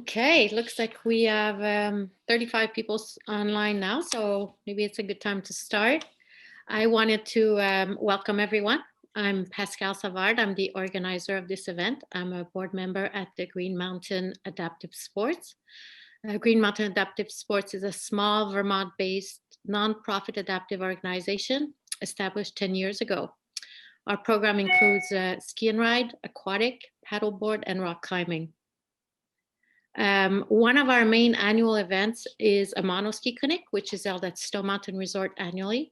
Okay, looks like we have 35 people online now, so maybe it's a good time to start. I wanted to welcome everyone. I'm Pascal Savard. I'm the organizer of this event. I'm a board member at the Green Mountain Adaptive Sports. Green Mountain Adaptive Sports is a small Vermont-based nonprofit adaptive organization established 10 years ago. Our program includes ski and ride, aquatic, paddleboard, and rock climbing. One of our main annual events is a monoski clinic, which is held at Stone Mountain Resort annually.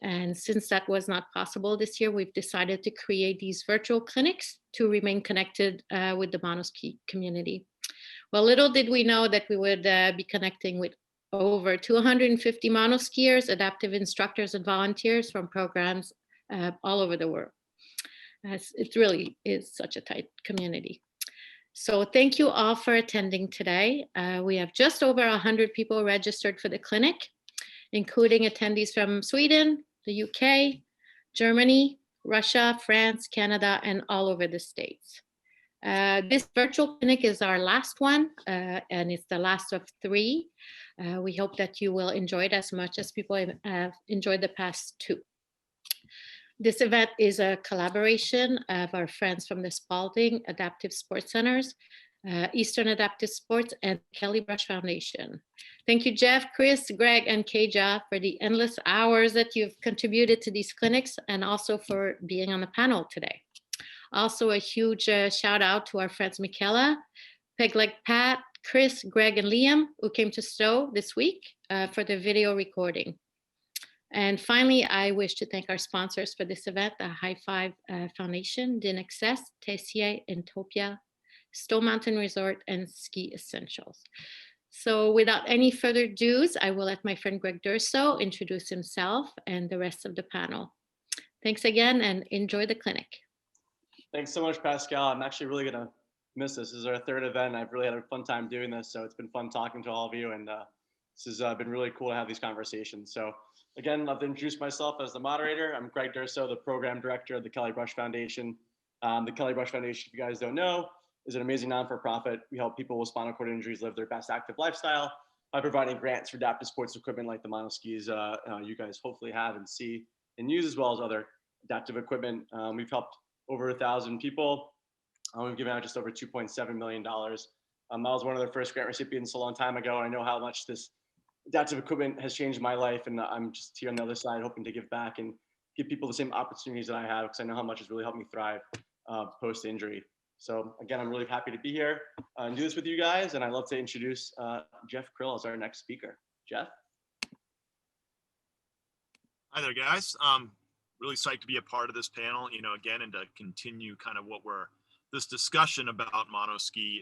And since that was not possible this year, we've decided to create these virtual clinics to remain connected with the monoski community. Well, little did we know that we would be connecting with over 250 monoskiers, adaptive instructors, and volunteers from programs all over the world. It really is such a tight community. So thank you all for attending today. We have just over 100 people registered for the clinic, including attendees from Sweden, the UK, Germany, Russia, France, Canada, and all over the States. This virtual clinic is our last one, and it's the last of 3. We hope that you will enjoy it as much as people have enjoyed the past 2. This event is a collaboration of our friends from the Spaulding Adaptive Sports Centers, Eastern Adaptive Sports, and Kelly Brush Foundation. Thank you, Geoff, Chris, Greg, and Keja for the endless hours that you've contributed to these clinics and also for being on the panel today. Also, a huge shout out to our friends Michaela, Pegleg Pat, Chris, Greg, and Liam, who came to Stowe this week for the video recording. And finally, I wish to thank our sponsors for this event, the High Five Foundation, DinAccess, Tessier, Entopia, Stone Mountain Resort, and Ski Essentials. So without any further ado, I will let my friend Greg Durso introduce himself and the rest of the panel. Thanks again and enjoy the clinic. Thanks so much, Pascal. I'm actually really gonna miss this. This is our 3rd event. I've really had a fun time doing this, so it's been fun talking to all of you, and this has been really cool to have these conversations. So again, I'd love to introduce myself as the moderator. I'm Greg Durso, the program director of the Kelly Brush Foundation. The Kelly Brush Foundation, if you guys don't know, is an amazing non-for-profit. We help people with spinal cord injuries live their best active lifestyle by providing grants for adaptive sports equipment like the monoskis you guys hopefully have and see and use, as well as other adaptive equipment. We've helped over 1,000 people. We've given out just over $2.7 million. I was one of the first grant recipients a long time ago. I know how much this adaptive equipment has changed my life, and I'm just here on the other side hoping to give back and give people the same opportunities that I have, because I know how much it's really helped me thrive post-injury. So again, I'm really happy to be here and do this with you guys, and I'd love to introduce Geoff Krill as our next speaker. Geoff? Hi there, guys. Really psyched to be a part of this panel, again, and to continue kind of this discussion about monoski,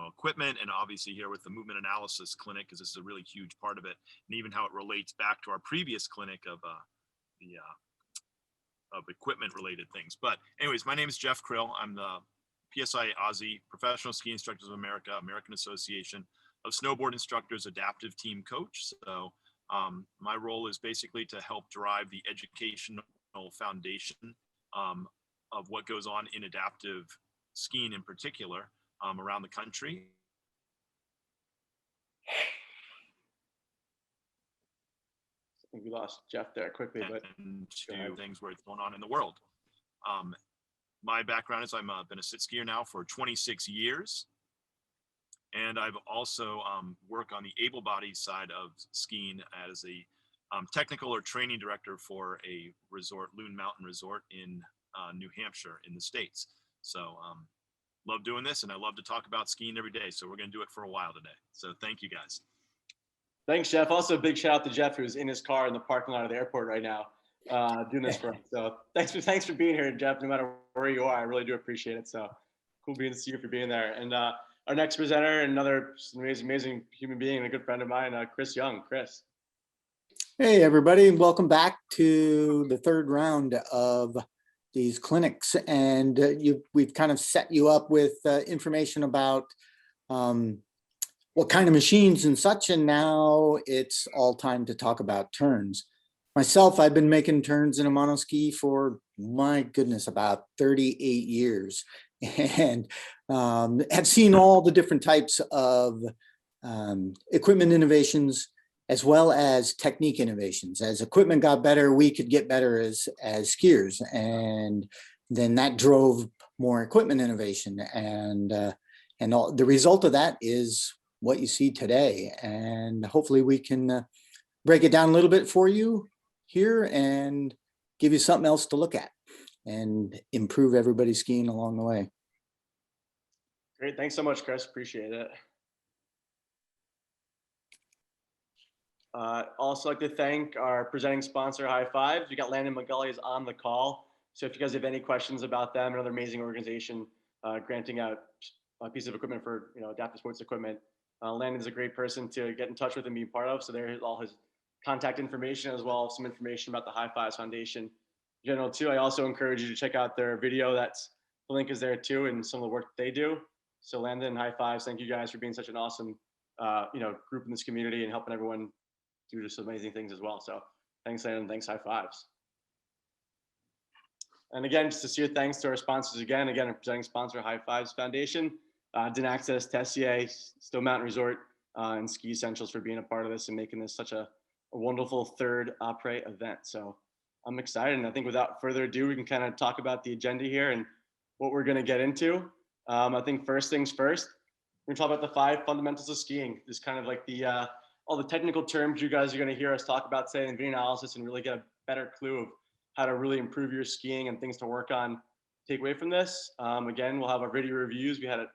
equipment, and obviously here with the movement analysis clinic, because this is a really huge part of it, and even how it relates back to our previous clinic of equipment related things. But anyways, my name is Geoff Krill. I'm the PSIA-AASI Professional Ski Instructors of America, American Association of Snowboard Instructors Adaptive Team Coach. So my role is basically to help drive the educational foundation of what goes on in adaptive skiing in particular around the country. I think we lost Geoff there quickly, but to things where it's going on in the world. My background is I've been a sit skier now for 26 years. And I've also worked on the able-bodied side of skiing as a technical or training director for a resort, Loon Mountain Resort in New Hampshire in the States. So love doing this, and I love to talk about skiing every day. So we're going to do it for a while today. So thank you, guys. Thanks, Geoff. Also, a big shout out to Geoff, who's in his car in the parking lot of the airport right now, doing this for us. So thanks for being here, Geoff. No matter where you are, I really do appreciate it. So cool being to see you for being there. And our next presenter, another amazing human being and a good friend of mine, Chris Young. Chris. Hey, everybody. Welcome back to the 3rd round of these clinics. And we've kind of set you up with information about what kind of machines and such. And now it's all time to talk about turns. Myself, I've been making turns in a monoski for my goodness, about 38 years, and have seen all the different types of equipment innovations as well as technique innovations. As equipment got better, we could get better as skiers, and then that drove more equipment innovation, and the result of that is what you see today. And hopefully we can break it down a little bit for you here and give you something else to look at and improve everybody's skiing along the way. Great. Thanks so much, Chris. Appreciate it. Also like to thank our presenting sponsor, High Fives. We got Landon McGully is on the call. So if you guys have any questions about them, another amazing organization granting out a piece of equipment for adaptive sports equipment, Landon's a great person to get in touch with and be part of. So there's all his contact information as well as some information about the High Fives Foundation in general too. I also encourage you to check out their video. The link is there too, and some of the work that they do. So Landon and High Fives, thank you guys for being such an awesome group in this community and helping everyone do just amazing things as well. So thanks, Landon. Thanks, High Fives. And again, just a sincere thanks to our sponsors again, our presenting sponsor, High Fives Foundation, Didn't Access, Tessier, Stone Mountain Resort, and Ski Essentials for being a part of this and making this such a wonderful third Après event. So I'm excited. And I think without further ado, we can kind of talk about the agenda here and what we're going to get into. I think first things first, we're going to talk about the 5 fundamentals of skiing. This kind of like all the technical terms you guys are going to hear us talk about today in video analysis and really get a better clue of how to really improve your skiing and things to work on, take away from this. Again, we'll have our video reviews. We had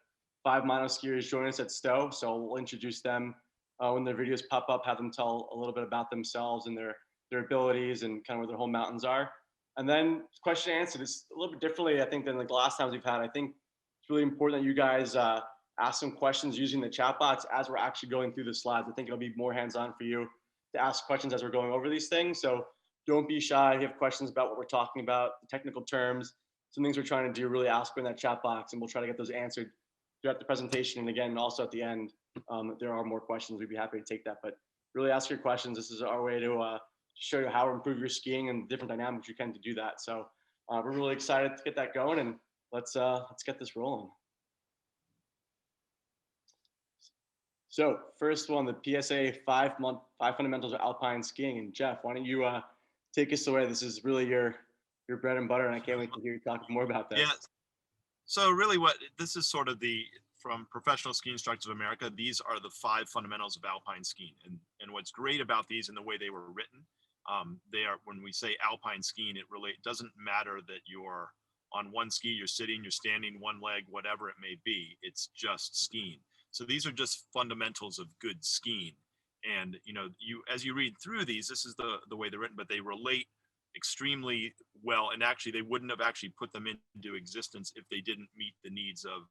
5 monoskiers join us at Stowe, so we'll introduce them when their videos pop up, have them tell a little bit about themselves and their abilities and kind of where their home mountains are. And then question and answer is a little bit differently, I think, than like the last times we've had. I think it's really important that you guys ask some questions using the chat box as we're actually going through the slides. I think it'll be more hands-on for you to ask questions as we're going over these things. So don't be shy. If you have questions about what we're talking about, the technical terms, some things we're trying to do, really ask in that chat box, and we'll try to get those answered throughout the presentation. And again, also at the end, if there are more questions, we'd be happy to take that. But really ask your questions. This is our way to show you how to improve your skiing and different dynamics you can to do that. So we're really excited to get that going, and let's get this rolling. So first one, the PSIA 5 fundamentals of alpine skiing. And Geoff, why don't you take us away? This is really your bread and butter, and I can't wait to hear you talk more about that. Yeah. So really this is sort of from Professional Ski Instructors of America, these are the 5 fundamentals of alpine skiing. And what's great about these and the way they were written, they are, when we say alpine skiing, it doesn't matter that you're on one ski, you're sitting, you're standing, one leg, whatever it may be, it's just skiing. So these are just fundamentals of good skiing. And as you read through these, this is the way they're written, but they relate extremely well. And actually, they wouldn't have actually put them into existence if they didn't meet the needs of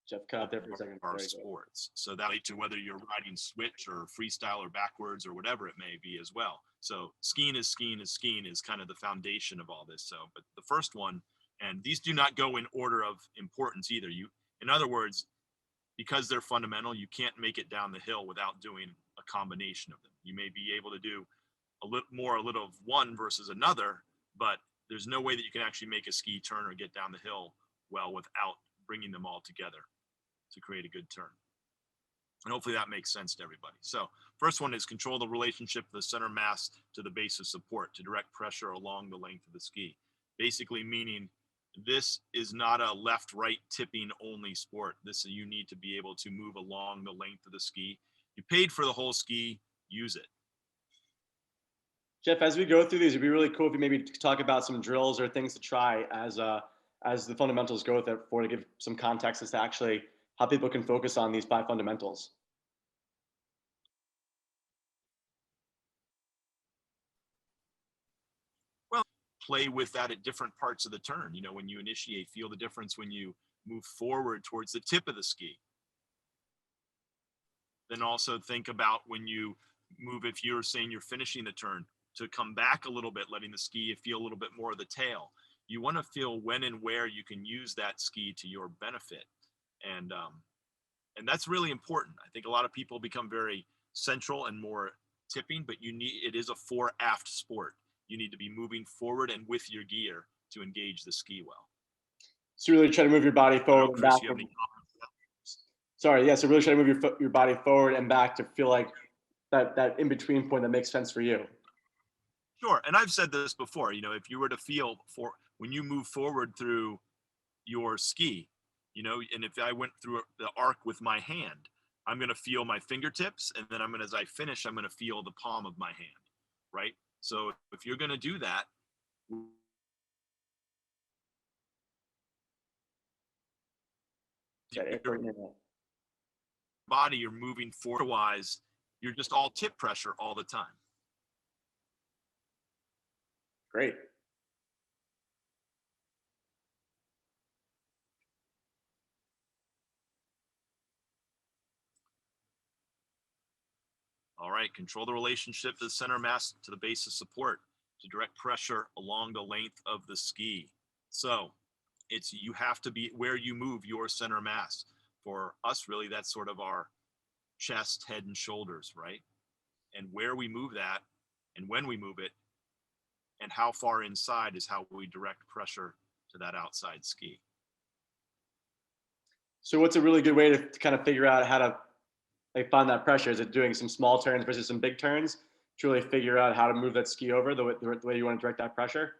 Geoff, cut out there for a second. Our sports. So that to whether you're riding switch or freestyle or backwards or whatever it may be as well. So skiing is kind of the foundation of all this. So, but the first one, and these do not go in order of importance either. In other words, because they're fundamental, you can't make it down the hill without doing a combination of them. You may be able to do a little of one versus another, but there's no way that you can actually make a ski turn or get down the hill well without bringing them all together to create a good turn. And hopefully that makes sense to everybody. So first one is control the relationship of the center mass to the base of support to direct pressure along the length of the ski. Basically meaning this is not a left-right tipping only sport. You need to be able to move along the length of the ski. You paid for the whole ski, use it. Geoff, as we go through these, it'd be really cool if you maybe talk about some drills or things to try as the fundamentals go to give some context as to actually how people can focus on these 5 fundamentals. Well, play with that at different parts of the turn. When you initiate, feel the difference when you move forward towards the tip of the ski. Then also think about when you move, if you're saying you're finishing the turn, to come back a little bit, letting the ski feel a little bit more of the tail. You want to feel when and where you can use that ski to your benefit. And that's really important. I think a lot of people become very central and more tipping, but it is a fore aft sport. You need to be moving forward and with your gear to engage the ski well. So really try to move your body forward and Chris, back. you have any comments? Sorry, yeah. So really try to move your body forward and back to feel like that in between point that makes sense for you. Sure, and I've said this before. You know, if you were to feel for when you move forward through your ski, you know, and if I went through the arc with my hand, I'm going to feel my fingertips, and then as I finish, I'm going to feel the palm of my hand, right? So if you're going to do that, your body, you're moving forward. Otherwise, you're just all tip pressure all the time. Great. All right, control the relationship to the center of mass to the base of support to direct pressure along the length of the ski. So you have to be where you move your center of mass. For us, really, that's sort of our chest, head, and shoulders, right? And where we move that and when we move it and how far inside is how we direct pressure to that outside ski. So what's a really good way to kind of figure out how to find that pressure? Is it doing some small turns versus some big turns to really figure out how to move that ski over the way you want to direct that pressure?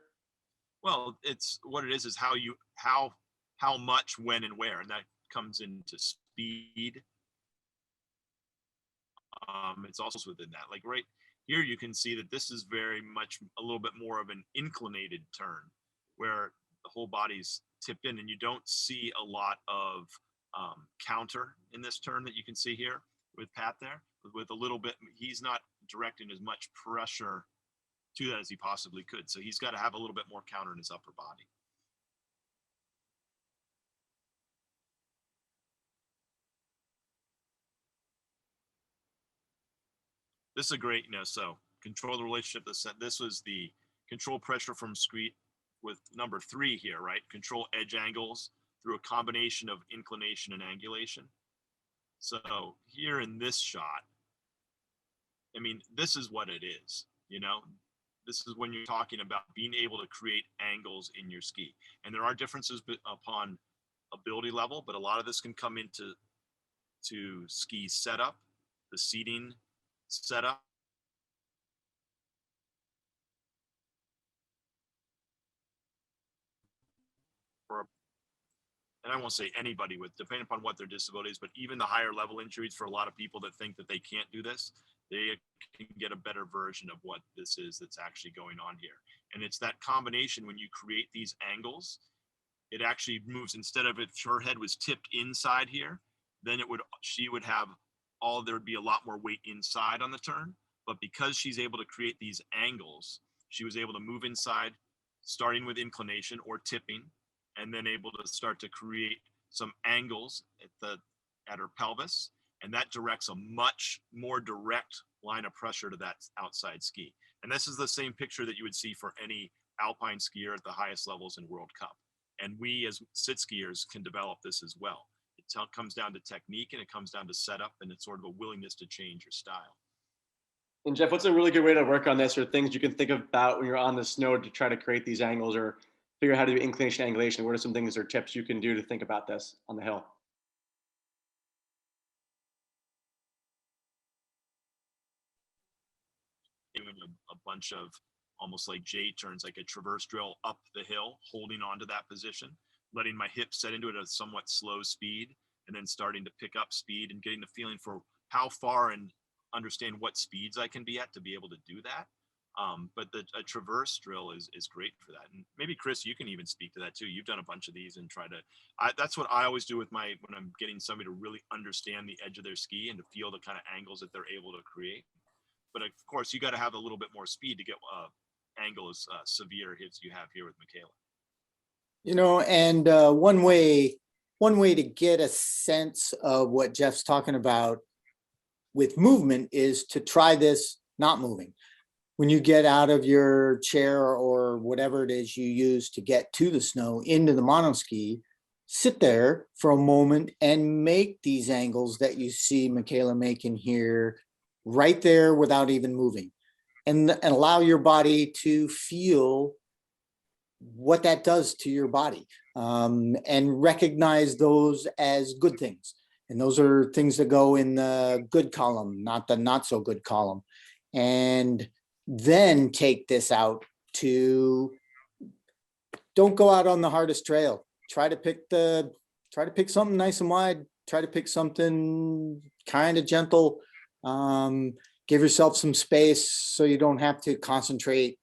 Well, it's what it is how much, when, and where, and that comes into speed. It's also within that, like right here, you can see that this is very much a little bit more of an inclinated turn where the whole body's tipped in, and you don't see a lot of counter in this turn that you can see here with Pat there. With a little bit, he's not directing as much pressure to that as he possibly could. So he's got to have a little bit more counter in his upper body. This is a great, so control the relationship. This was the control pressure from screen with number 3 here, right? Control edge angles through a combination of inclination and angulation. So here in this shot, I mean, this is what it is, this is when you're talking about being able to create angles in your ski. And there are differences upon ability level, but a lot of this can come into ski setup, the seating setup. And I won't say anybody depending upon what their disability is, but even the higher level injuries, for a lot of people that think that they can't do this, they can get a better version of what this is that's actually going on here. And it's that combination when you create these angles, it actually moves. Instead of if her head was tipped inside here, then she would have there'd be a lot more weight inside on the turn. But because she's able to create these angles, she was able to move inside, starting with inclination or tipping, and then able to start to create some angles at her pelvis. And that directs a much more direct line of pressure to that outside ski. And this is the same picture that you would see for any alpine skier at the highest levels in World Cup. And we as sit skiers can develop this as well. It comes down to technique, and it comes down to setup, and it's sort of a willingness to change your style. And Geoff, what's a really good way to work on this, or things you can think about when you're on the snow to try to create these angles or figure out how to do inclination, angulation? What are some things or tips you can do to think about this on the hill? Doing a bunch of almost like J turns, like a traverse drill up the hill, holding on to that position, letting my hips set into it at a somewhat slow speed, and then starting to pick up speed and getting the feeling for how far and understand what speeds I can be at to be able to do that. But a traverse drill is great for that. And maybe Chris, you can even speak to that too. You've done a bunch of these and that's what I always do when I'm getting somebody to really understand the edge of their ski and to feel the kind of angles that they're able to create. But of course, you got to have a little bit more speed to get angle as severe as you have here with Michaela. And one way to get a sense of what Geoff's talking about with movement is to try this not moving. When you get out of your chair or whatever it is you use to get to the snow into the monoski, sit there for a moment and make these angles that you see Michaela making here right there without even moving, and allow your body to feel what that does to your body, and recognize those as good things. And those are things that go in the good column, not the not so good column. And then take this out to, don't go out on the hardest trail. Try to pick something nice and wide. Try to pick something kind of gentle. Give yourself some space so you don't have to concentrate,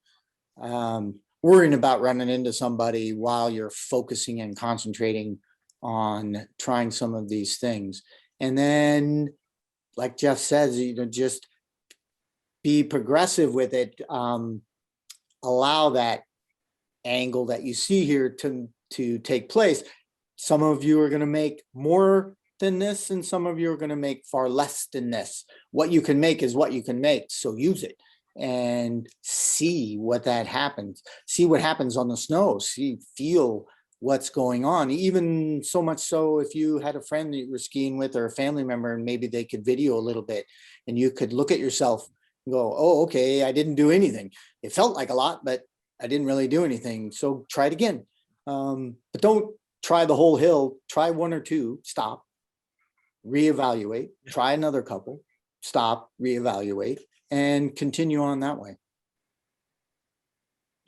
worrying about running into somebody while you're focusing and concentrating on trying some of these things. And then, like Geoff says, just be progressive with it. Allow that angle that you see here to take place. Some of you are going to make more than this, and some of you are going to make far less than this. What you can make is what you can make, so use it and see what that happens. See what happens on the snow. Feel what's going on. Even so much so, if you had a friend that you were skiing with or a family member, and maybe they could video a little bit, and you could look at yourself and go, oh, okay, I didn't do anything. It felt like a lot, but I didn't really do anything. So try it again. But don't try the whole hill. Try one or two, stop, reevaluate, try another couple, stop, reevaluate, and continue on that way.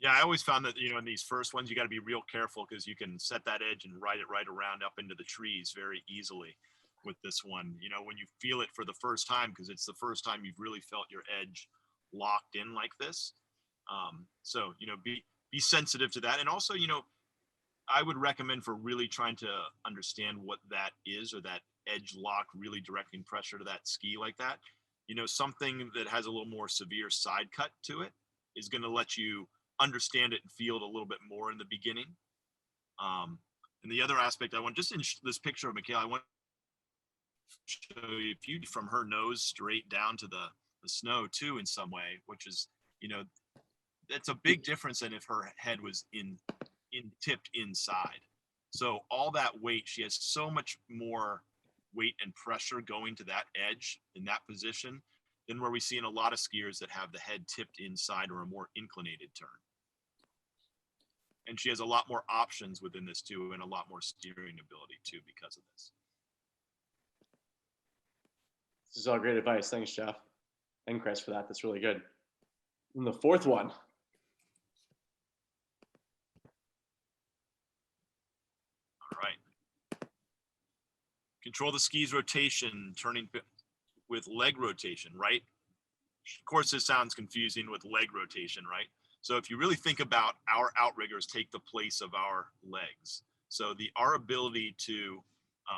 Yeah, I always found that, in these first ones, you got to be real careful, because you can set that edge and ride it right around up into the trees very easily with this one. When you feel it for the first time, because it's the first time you've really felt your edge locked in like this. So, be sensitive to that. And also, I would recommend, for really trying to understand what that is, or that edge lock really directing pressure to that ski like that, something that has a little more severe side cut to it is going to let you understand it and feel it a little bit more in the beginning. And the other aspect I want, just in this picture of Michaela, I want to show you a few from her nose straight down to the snow too, in some way, which is, that's a big difference than if her head was in tipped inside. So all that weight, she has so much more weight and pressure going to that edge in that position than where we see in a lot of skiers that have the head tipped inside or a more inclinated turn. And she has a lot more options within this too, and a lot more steering ability too because of this. This is all great advice. Thanks, Geoff and Chris, for that. That's really good. And the fourth one. All right. Control the ski's rotation, turning with leg rotation, right? Of course, this sounds confusing with leg rotation, right? So if you really think about, our outriggers take the place of our legs. So our ability to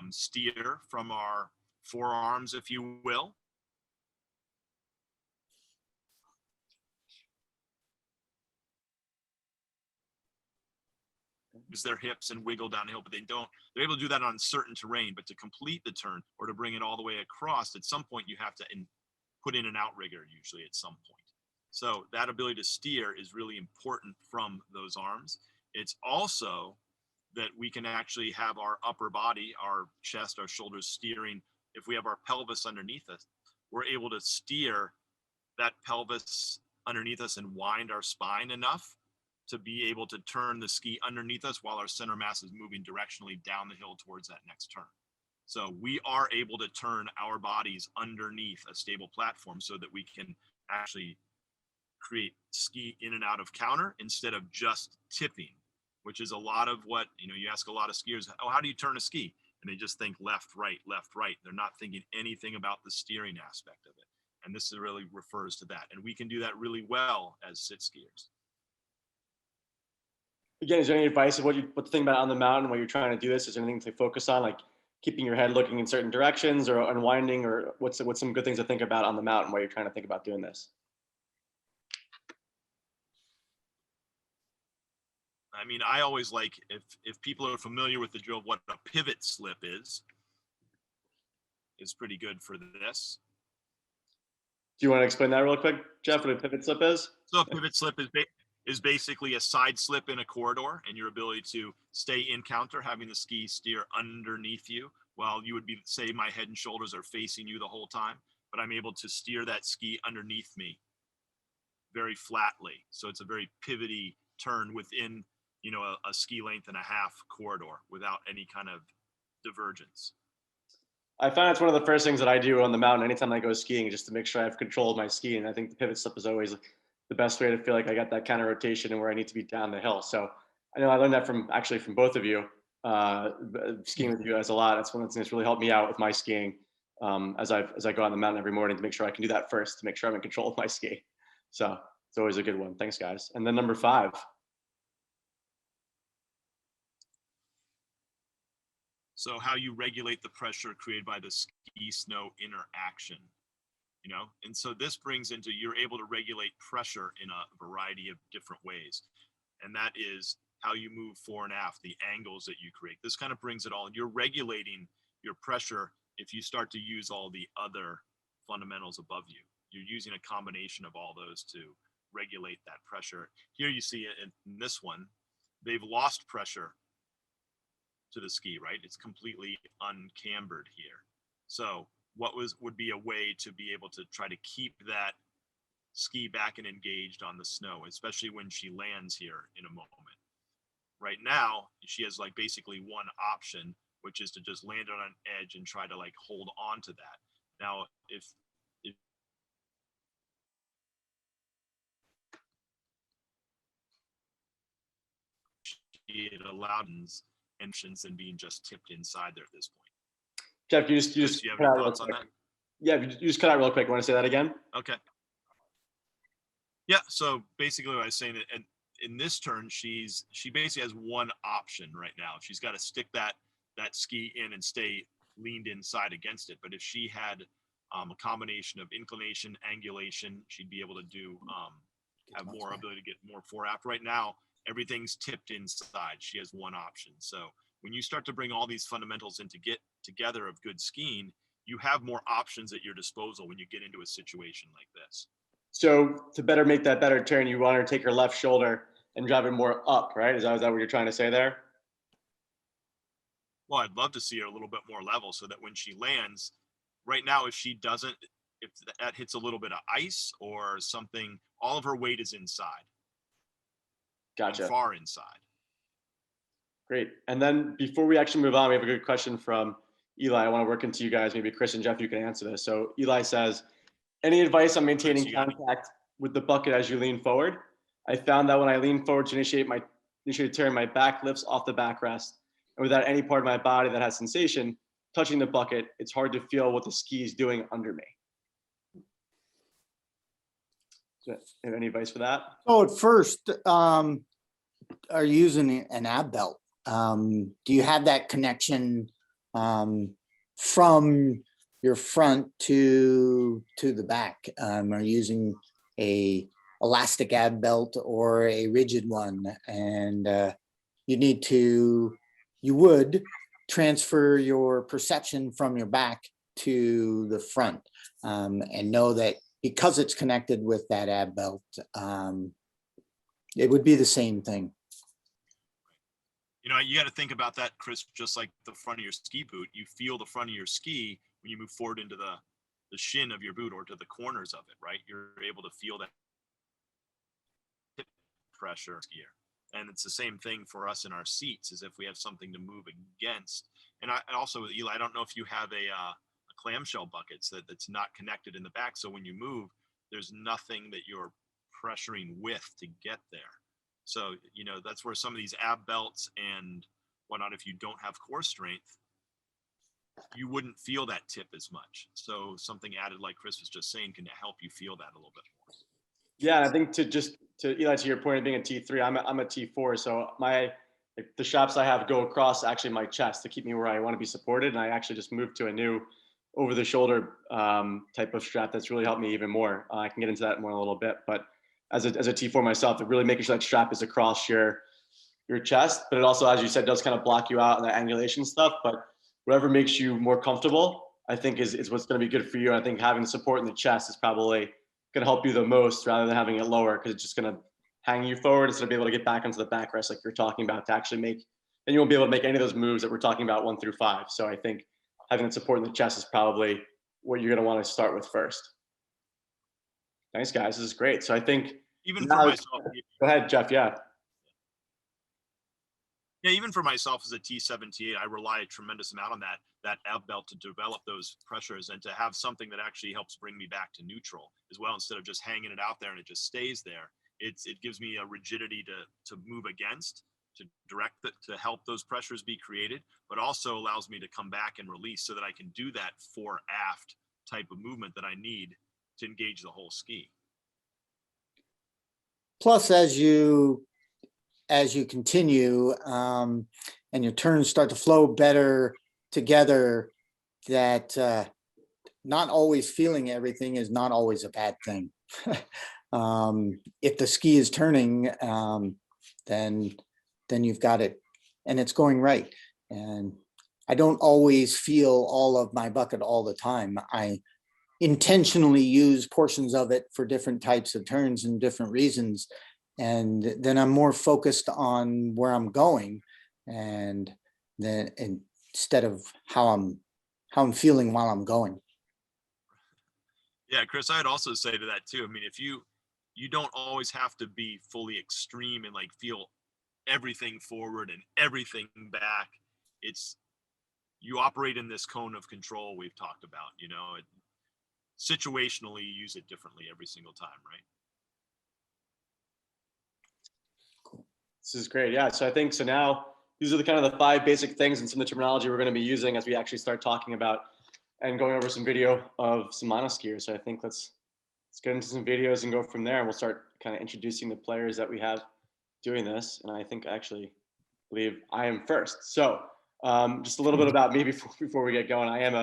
steer from our forearms, if you will, use their hips and wiggle downhill, but they're able to do that on certain terrain. But to complete the turn, or to bring it all the way across, at some point you have to put in an outrigger, usually at some point. So that ability to steer is really important from those arms. It's also that we can actually have our upper body, our chest, our shoulders steering. If we have our pelvis underneath us, we're able to steer that pelvis underneath us and wind our spine enough to be able to turn the ski underneath us while our center mass is moving directionally down the hill towards that next turn. So we are able to turn our bodies underneath a stable platform so that we can actually create ski in and out of counter instead of just tipping, which is a lot of what, you ask a lot of skiers, oh, how do you turn a ski? And they just think left, right, left, right. They're not thinking anything about the steering aspect of it. And this really refers to that. And we can do that really well as sit skiers. Again, is there any advice of what to think about on the mountain when you're trying to do this? Is there anything to focus on, like keeping your head looking in certain directions, or unwinding, or what's some good things to think about on the mountain while you're trying to think about doing this? I mean, I always like, if people are familiar with the drill of what a pivot slip is pretty good for this. Do you want to explain that real quick, Geoff, what a pivot slip is? So a pivot slip is basically a side slip in a corridor, and your ability to stay in counter, having the ski steer underneath you while you would be, say, my head and shoulders are facing you the whole time. but I'm able to steer that ski underneath me very flatly. So it's a very pivoty turn within, you know, a ski length and a half corridor without any kind of divergence. I find it's one of the first things that I do on the mountain anytime I go skiing, just to make sure I have control of my ski. And I think the pivot slip is always the best way to feel like I got that kind of rotation and where I need to be down the hill. So I know I learned that from both of you, skiing with you guys a lot. That's one of the things that's really helped me out with my skiing, as I go on the mountain every morning, to make sure I can do that first, to make sure I'm in control of my ski. So it's always a good one. Thanks, guys. And then number 5. So how you regulate the pressure created by the ski snow interaction, you know? And so this brings into, you're able to regulate pressure in a variety of different ways. And that is how you move fore and aft, the angles that you create. This kind of brings it all. And you're regulating your pressure if you start to use all the other fundamentals above you. You're using a combination of all those to regulate that pressure. Here you see it in this one, they've lost pressure to the ski, right? It's completely uncambered here. So what would be a way to be able to try to keep that ski back and engaged on the snow, especially when she lands here in a moment. Right now, she has like basically one option, which is to just land on an edge and try to like hold on to that. Now, if it allows entrance and being just tipped inside there at this point. Geoff, you Do just you have cut any out real thoughts on quick. that? Yeah, you just cut out real quick. Want to say that again? Okay. Yeah, so basically what I was saying, and in this turn, she basically has one option right now. She's got to stick that ski in and stay leaned inside against it. But if she had a combination of inclination, angulation, she'd be able to do have more ability to get more fore aft. Right now, everything's tipped inside. She has one option. So when you start to bring all these fundamentals into get together of good skiing, you have more options at your disposal when you get into a situation like this. So to better make that better turn, you want her to take her left shoulder and drive it more up, right? Is that what you're trying to say there? Well, I'd love to see her a little bit more level so that when she lands, right now, if she doesn't, if that hits a little bit of ice or something, all of her weight is inside. Gotcha. And far inside. Great. And then before we actually move on, we have a good question from Eli. I want to work into you guys. Maybe Chris and Geoff, you can answer this. So Eli says, any advice on maintaining contact with the bucket as you lean forward? I found that when I lean forward to initiate the turn, my back lifts off the backrest. And without any part of my body that has sensation touching the bucket, it's hard to feel what the ski is doing under me. So, have any advice for that? So at first, are you using an ab belt? Do you have that connection from your front to the back? Are you using a elastic ab belt or a rigid one? And you would transfer your perception from your back to the front, and know that because it's connected with that ab belt, it would be the same thing. You know, you got to think about that, Chris, just like the front of your ski boot. You feel the front of your ski when you move forward into the shin of your boot or to the corners of it, right? You're able to feel that hip pressure here. And it's the same thing for us in our seats, as if we have something to move against. And I also, Eli, I don't know if you have a clamshell bucket that's not connected in the back. So when you move, there's nothing that you're pressuring with to get there. So, you know, that's where some of these ab belts and whatnot, if you don't have core strength, you wouldn't feel that tip as much. So something added, like Chris was just saying, can help you feel that a little bit more. Yeah, and I think to Eli, to your point of being a T3, I'm a T4. So the straps I have go across actually my chest to keep me where I want to be supported. And I actually just moved to a new over the shoulder type of strap that's really helped me even more. I can get into that more in a little bit, but as a T4 myself, really making sure that strap is across your chest, but it also, as you said, does kind of block you out on the angulation stuff. But whatever makes you more comfortable, I think is what's going to be good for you. I think having the support in the chest is probably going to help you the most, rather than having it lower, because it's just going to hang you forward instead of being able to get back into the backrest like you're talking about to actually make. Then you won't be able to make any of those moves that we're talking about 1 through 5. So I think having the support in the chest is probably what you're going to want to start with first. Thanks, guys. This is great. So I think Even now, for myself, go ahead, Geoff. Yeah. yeah, even for myself as a T7, T8, I rely a tremendous amount on that ab belt to develop those pressures and to have something that actually helps bring me back to neutral as well, instead of just hanging it out there and it just stays there. It gives me a rigidity to move against, to direct it, to help those pressures be created, but also allows me to come back and release so that I can do that fore aft type of movement that I need to engage the whole ski. Plus, as you continue and your turns start to flow better together, that not always feeling everything is not always a bad thing. If the ski is turning, then you've got it and it's going right. And I don't always feel all of my bucket all the time. I intentionally use portions of it for different types of turns and different reasons. And then I'm more focused on where I'm going, and then instead of how I'm feeling while I'm going. Yeah, Chris, I'd also say to that too. I mean, if you don't always have to be fully extreme and like feel everything forward and everything back. You operate in this cone of control we've talked about, you know, situationally you use it differently every single time, right? This is great. Yeah. So I think so now these are the kind of the 5 basic things and some of the terminology we're going to be using as we actually start talking about and going over some video of some monoskiers. So I think let's get into some videos and go from there, and we'll start kind of introducing the players that we have doing this. And I think I actually believe I am first. So just a little bit about me before we get going. I'm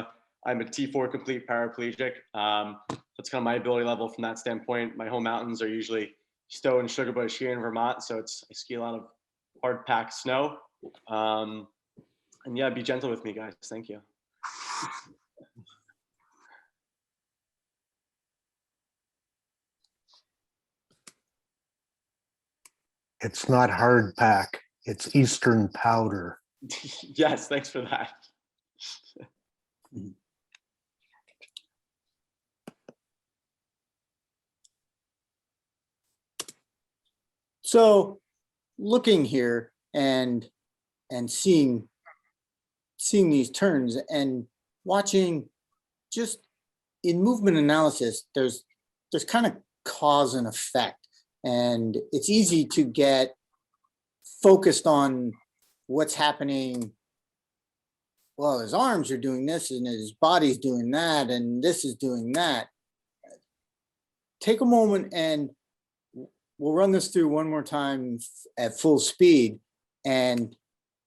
a T4 complete paraplegic. That's kind of my ability level from that standpoint. My home mountains are usually Stowe and Sugarbush here in Vermont. So I ski a lot of hard packed snow. And yeah, be gentle with me, guys. Thank you. It's not hard pack, it's Eastern powder. Yes, thanks for that. So looking here and seeing these turns and watching, just in movement analysis, there's kind of cause and effect, and it's easy to get focused on what's happening. Well, his arms are doing this and his body's doing that and this is doing that. Take a moment and we'll run this through one more time at full speed and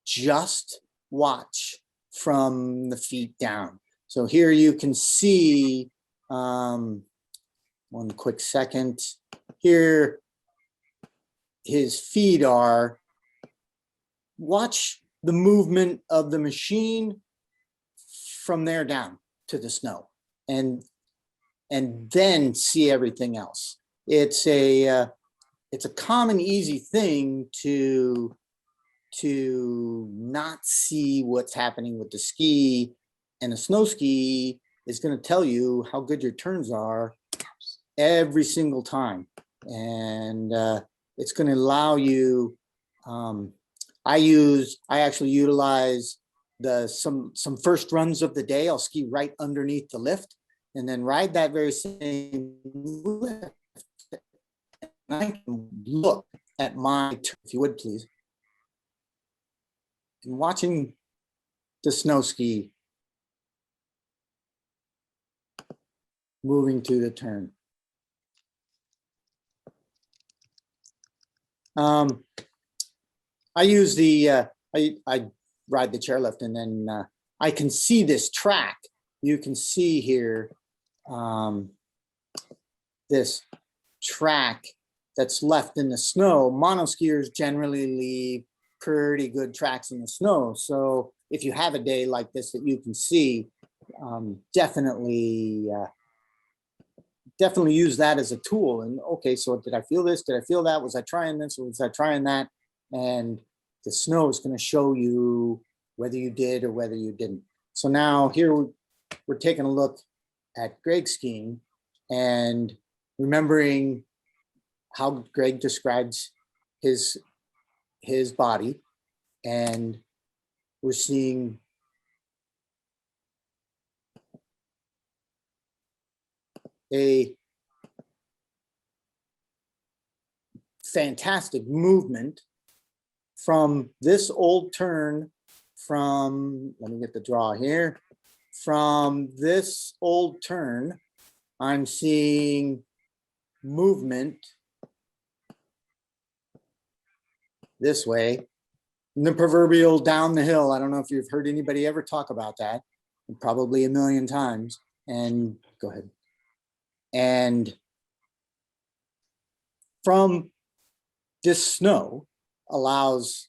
just watch from the feet down. So here you can see, one quick second, here his feet are. Watch the movement of the machine from there down to the snow, and then see everything else. It's a common, easy thing to not see what's happening with the ski, and a snow ski is going to tell you how good your turns are every single time, and it's going to allow you. I actually utilize some first runs of the day. I'll ski right underneath the lift and then ride that very same lift. And I can look at my turn, if you would please. And watching the snow ski moving to the turn. I use the, I ride the chairlift, and then I can see this track. You can see here this track that's left in the snow. Monoskiers generally leave pretty good tracks in the snow. So if you have a day like this that you can see, definitely use that as a tool. And okay, so did I feel this? Did I feel that? Was I trying this? Was I trying that? And the snow is going to show you whether you did or whether you didn't. So now here we're taking a look at Greg skiing and remembering how Greg describes his body, and we're seeing a fantastic movement from this old turn from, let me get the draw here, from this old turn, I'm seeing movement this way, and the proverbial down the hill. I don't know if you've heard anybody ever talk about that, probably a million times. And go ahead. And from this snow allows,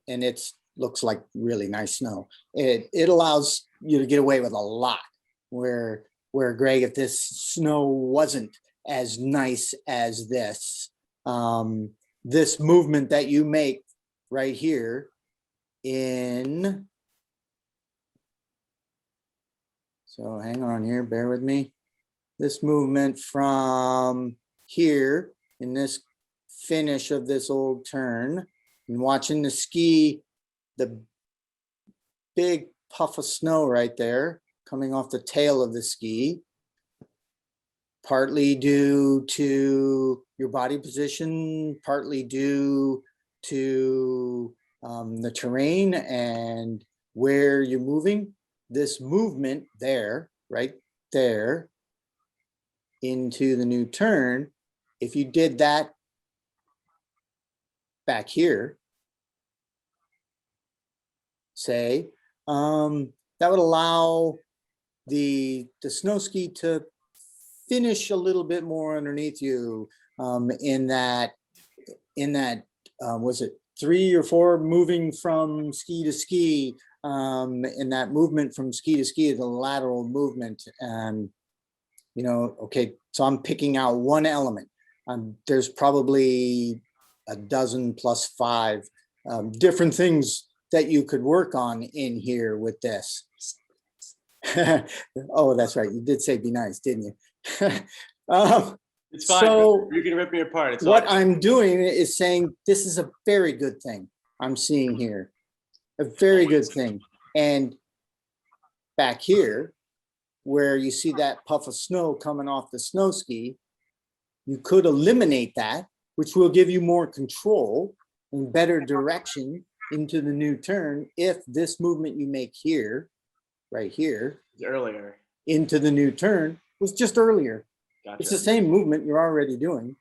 and it's looks like really nice snow. It allows you to get away with a lot where Greg, if this snow wasn't as nice as this, this movement that you make right here in, so hang on here, bear with me. This movement from here in this finish of this old turn and watching the ski, the big puff of snow right there coming off the tail of the ski, partly due to your body position, partly due to the terrain and where you're moving. This movement there, right there, into the new turn, if you did that back here, say, that would allow the snow ski to finish a little bit more underneath you, in that was it 3 or 4 moving from ski to ski, in that movement from ski to ski, the lateral movement. You know, okay, so I'm picking out one element. There's probably a dozen plus 5 different things that you could work on in here with this. Oh, that's right. You did say be nice, didn't you? It's fine. So you can rip me apart. It's what all I'm doing is saying this is a very good thing I'm seeing here. A very good thing. And back here, where you see that puff of snow coming off the snow ski, you could eliminate that, which will give you more control and better direction into the new turn if this movement you make here, right here, earlier. into the new turn was just earlier. Gotcha. It's the same movement you're already doing.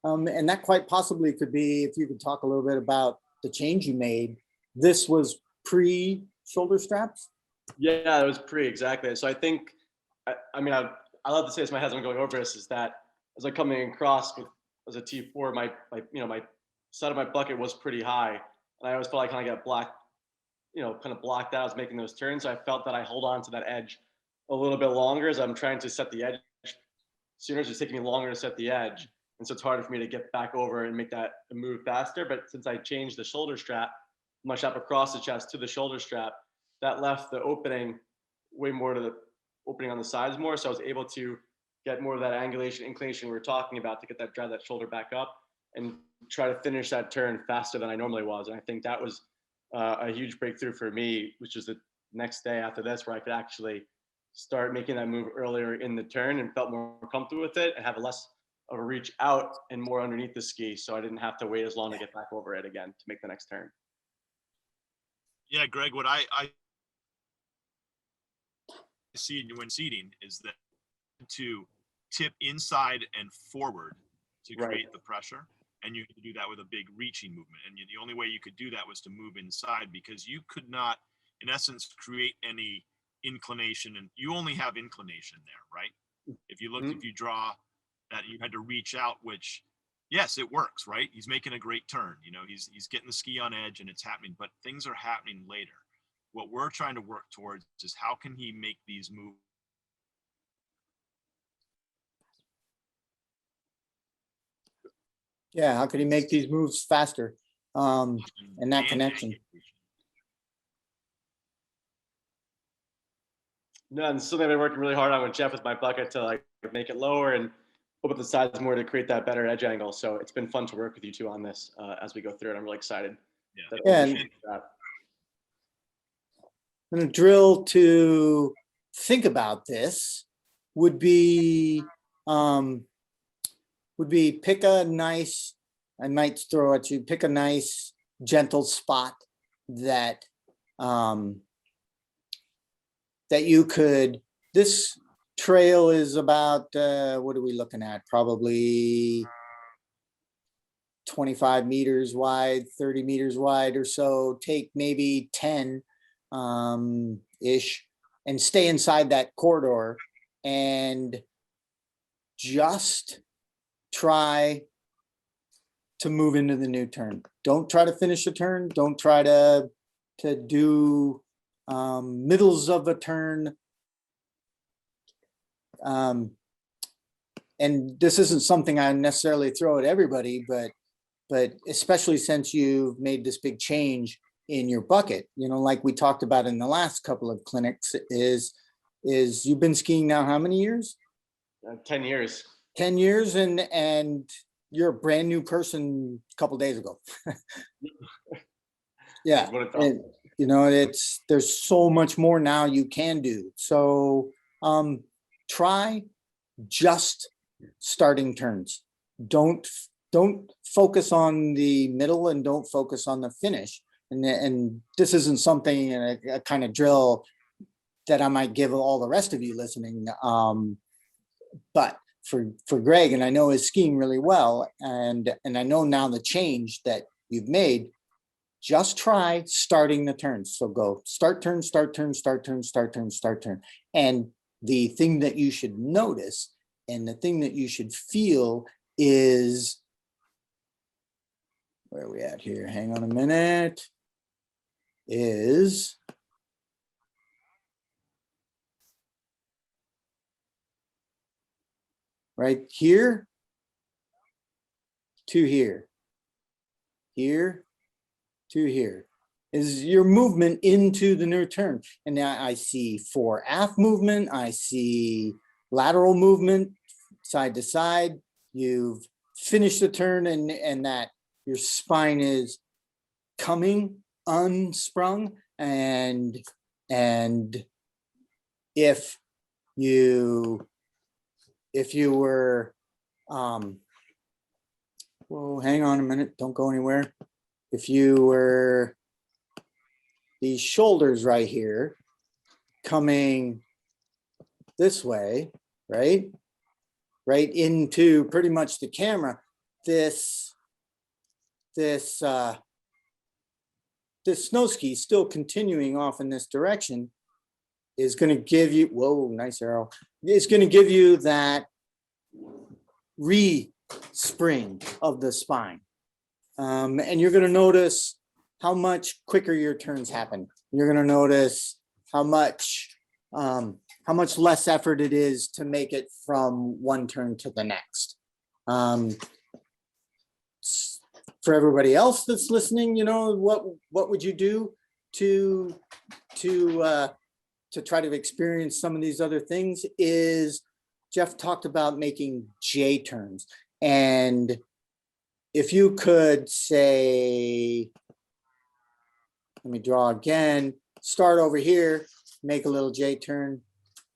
And that quite possibly could be, if you could talk a little bit about the change you made. This was pre-shoulder straps? Yeah, it was pre, exactly. So I think, I mean, I love to say this, my husband going over this, is that as I'm coming across with, as a T4, my side of my bucket was pretty high. And I always felt I kind of got blocked, kind of blocked out. I was making those turns. So I felt that I hold on to that edge a little bit longer as I'm trying to set the edge. Sooner, it's taking me longer to set the edge. And so it's harder for me to get back over and make that move faster. But since I changed the shoulder strap, my strap across the chest to the shoulder strap, that left the opening way more to the opening on the sides more. So I was able to get more of that angulation, inclination we were talking about to get that, drive that shoulder back up and try to finish that turn faster than I normally was. And I think that was a huge breakthrough for me, which was the next day after this, where I could actually start making that move earlier in the turn and felt more comfortable with it and have less of a reach out and more underneath the ski. So I didn't have to wait as long to get back over it again to make the next turn. Yeah, Greg, what I see when seating is that to tip inside and forward to create the pressure. And you can do that with a big reaching movement. And the only way you could do that was to move inside, because you could not, in essence, create any inclination. And you only have inclination there, right? If you look, if you draw that, you had to reach out, which, yes, it works, right? He's making a great turn. He's getting the ski on edge and it's happening, but things are happening later. What we're trying to work towards is how can he make these moves? Yeah, how could he make these moves faster? And that connection. No, and something I've been working really hard on with Geoff with my bucket to like make it lower and open the sides more to create that better edge angle. So it's been fun to work with you two on this as we go through it. I'm really excited. Yeah. And a drill to think about this would be pick a nice, I might throw at you, pick a nice gentle spot that that you could, this trail is about, what are we looking at? Probably 25 meters wide, 30 meters wide or so. Take maybe 10 ish and stay inside that corridor and just try to move into the new turn. Don't try to finish a turn. Don't try to do middles of a turn. And this isn't something I necessarily throw at everybody, but especially since you've made this big change in your bucket, you know, like we talked about in the last couple of clinics, is you've been skiing now how many years? 10 years. 10 years, and you're a brand new person a couple days ago. Yeah, and, you know, there's so much more now you can do. So try just starting turns. Don't focus on the middle and don't focus on the finish. And this isn't something, a kind of drill that I might give all the rest of you listening. But for Greg, and I know his skiing really well, and I know now the change that you've made, just try starting the turns. So go start turn, start turn, start turn, start turn, start turn. And the thing that you should notice and the thing that you should feel is, where are we at here? Hang on a minute. Is right here to here, here to here is your movement into the new turn. And now I see 4 aft movement. I see lateral movement side to side. You've finished the turn and that your spine is coming unsprung. And if you were, well, hang on a minute, don't go anywhere. If you were these shoulders right here coming this way, right into pretty much the camera, this snow ski still continuing off in this direction is going to give you, whoa, nice arrow. It's going to give you that re-spring of the spine. And you're going to notice how much quicker your turns happen. You're going to notice how much less effort it is to make it from one turn to the next. For everybody else that's listening, you know, what would you do to try to experience some of these other things? Is Geoff talked about making J turns. And if you could say, let me draw again, start over here, make a little J turn,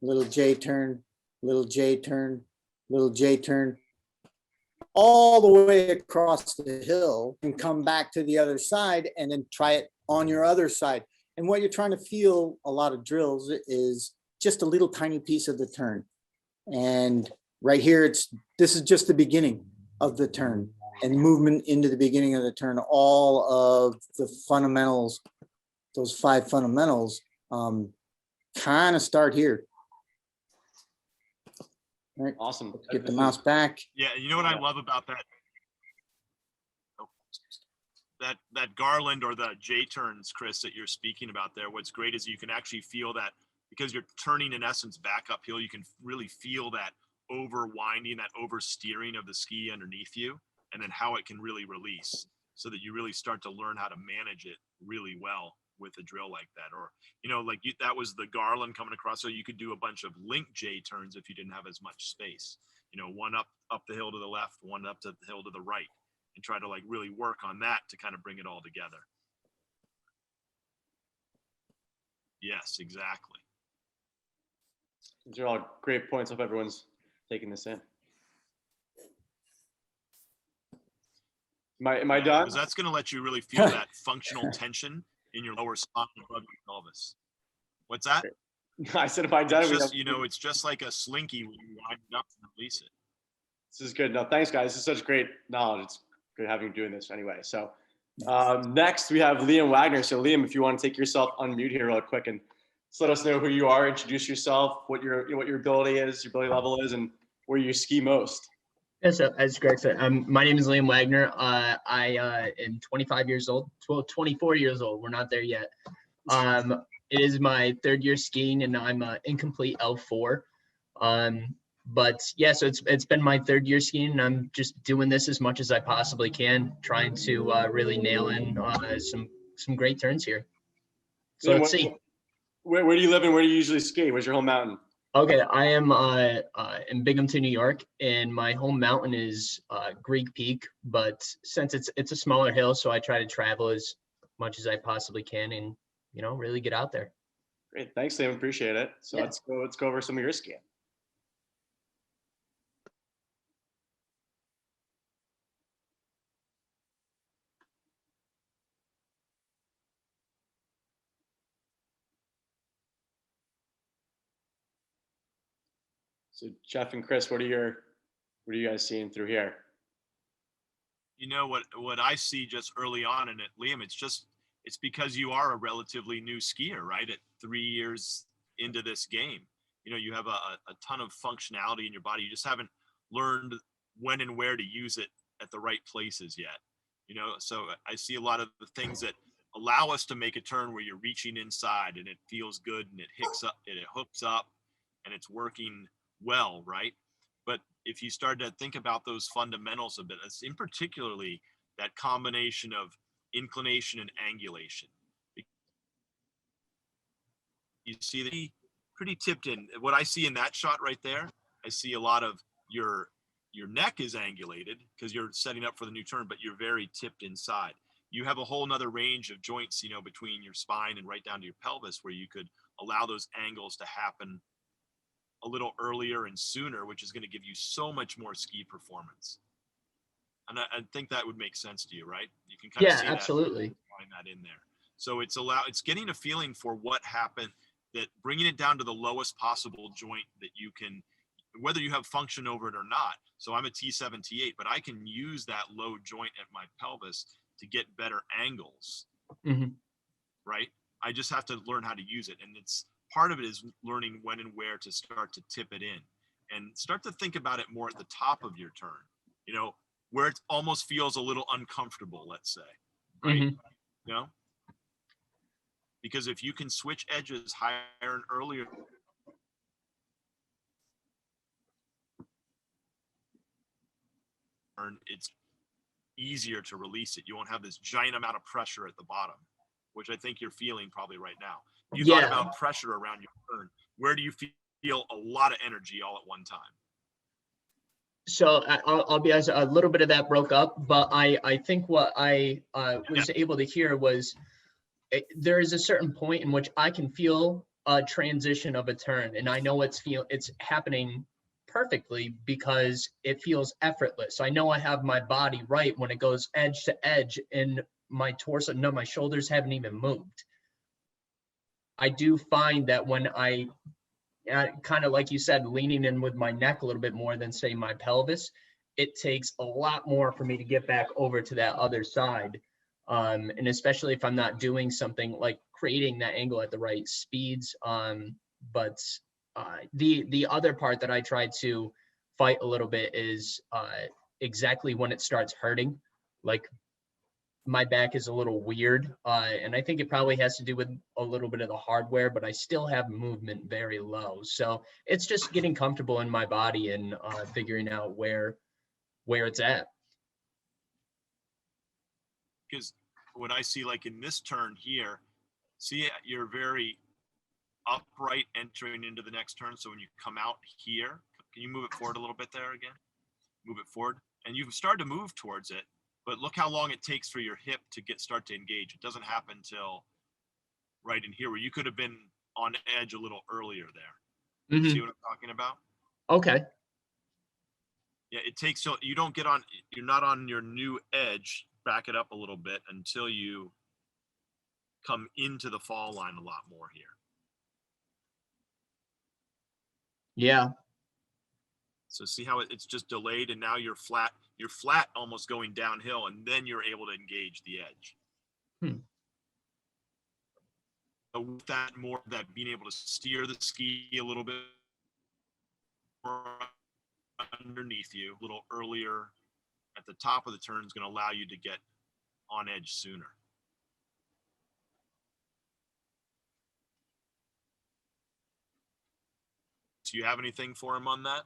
little J turn, little J turn, little J turn, all the way across the hill and come back to the other side and then try it on your other side. And what you're trying to feel a lot of drills is just a little tiny piece of the turn. And right here, this is just the beginning of the turn and movement into the beginning of the turn. All of the fundamentals, those 5 fundamentals, kind of start here. All right. Awesome. Let's get the mouse back. Yeah, you know what I love about that? Oh, that garland or the J turns, Chris, that you're speaking about there. What's great is you can actually feel that because you're turning in essence back uphill. You can really feel that overwinding, that oversteering of the ski underneath you, and then how it can really release, so that you really start to learn how to manage it really well. with a drill like that. Or, like that was the garland coming across. So you could do a bunch of link J turns if you didn't have as much space, one up the hill to the left, one up to the hill to the right, and try to like really work on that to kind of bring it all together. Yes, exactly. These are all great points. Hope everyone's taking this in. Am I done? Because that's going to let you really feel that functional tension in your lower spine above your pelvis. What's that? I said, am I done? It's just, it's just like a slinky when you wind it up and release it. This is good. No, thanks, guys. This is such great knowledge. It's good having you doing this anyway. So next we have Liam Wagner. So Liam, if you want to take yourself on mute here real quick and just let us know who you are, introduce yourself, what your ability is, your ability level is, and where you ski most. Yes, as Greg said, my name is Liam Wagner. I am 25 years old, 24 years old. We're not there yet. It is my third year skiing, and I'm incomplete L4. But yeah, so it's been my third year skiing, and I'm just doing this as much as I possibly can, trying to really nail in some great turns here. So Liam, let's see. Where do you live and where do you usually ski? Where's your home mountain? Okay, I am in Binghamton, New York, and my home mountain is Greek Peak. But since it's a smaller hill, so I try to travel as much as I possibly can, and really get out there. Great, thanks, Liam. Appreciate it. So Yeah. let's go over some of your skiing. So Geoff and Chris, what are you guys seeing through here? What I see just early on in it, Liam, it's because you are a relatively new skier, right? At 3 years into this game, you have a ton of functionality in your body. You just haven't learned when and where to use it at the right places yet. So I see a lot of the things that allow us to make a turn where you're reaching inside and it feels good and it hooks up and it's working well, right? But if you start to think about those fundamentals a bit, it's in particularly that combination of inclination and angulation. You see the pretty tipped in. What I see in that shot right there, I see a lot of your neck is angulated because you're setting up for the new turn, but you're very tipped inside. You have a whole nother range of joints, between your spine and right down to your pelvis where you could allow those angles to happen a little earlier and sooner, which is going to give you so much more ski performance. And I think that would make sense to you, right? You can kind of see absolutely. that in there. So it's getting a feeling for what happened, that bringing it down to the lowest possible joint that you can, whether you have function over it or not. So I'm a T7, T8, but I can use that low joint at my pelvis to get better angles, right? I just have to learn how to use it. And part of it is learning when and where to start to tip it in and start to think about it more at the top of your turn, where it almost feels a little uncomfortable, let's say, right? Because if you can switch edges higher and earlier, it's easier to release it. You won't have this giant amount of pressure at the bottom, which I think you're feeling probably right now. You thought about pressure around your turn. Where do you feel a lot of energy all at one time? So I'll be honest, a little bit of that broke up, but I think what I was able to hear was there is a certain point in which I can feel a transition of a turn, and I know it's happening perfectly because it feels effortless. I know I have my body right when it goes edge to edge, and my torso, no, my shoulders haven't even moved. I do find that when I kind of, like you said, leaning in with my neck a little bit more than say my pelvis, it takes a lot more for me to get back over to that other side. And especially if I'm not doing something like creating that angle at the right speeds. But the other part that I try to fight a little bit is exactly when it starts hurting. Like my back is a little weird, and I think it probably has to do with a little bit of the hardware, but I still have movement very low. So it's just getting comfortable in my body and figuring out where it's at. Because what I see, like in this turn here, See, you're very upright entering into the next turn. So when you come out here, can you move it forward a little bit there again? Move it forward. And you've started to move towards it, but look how long it takes for your hip to start to engage. It doesn't happen till right in here where you could have been on edge a little earlier there. Mhm. See what I'm talking about? Okay. Yeah, it takes till you don't get on, you're not on your new edge, back it up a little bit until you come into the fall line a lot more here. Yeah. So see how it's just delayed and now you're flat almost going downhill and then you're able to engage the edge. But with that being able to steer the ski a little bit more underneath you, a little earlier at the top of the turn is going to allow you to get on edge sooner. Do you have anything for him on that?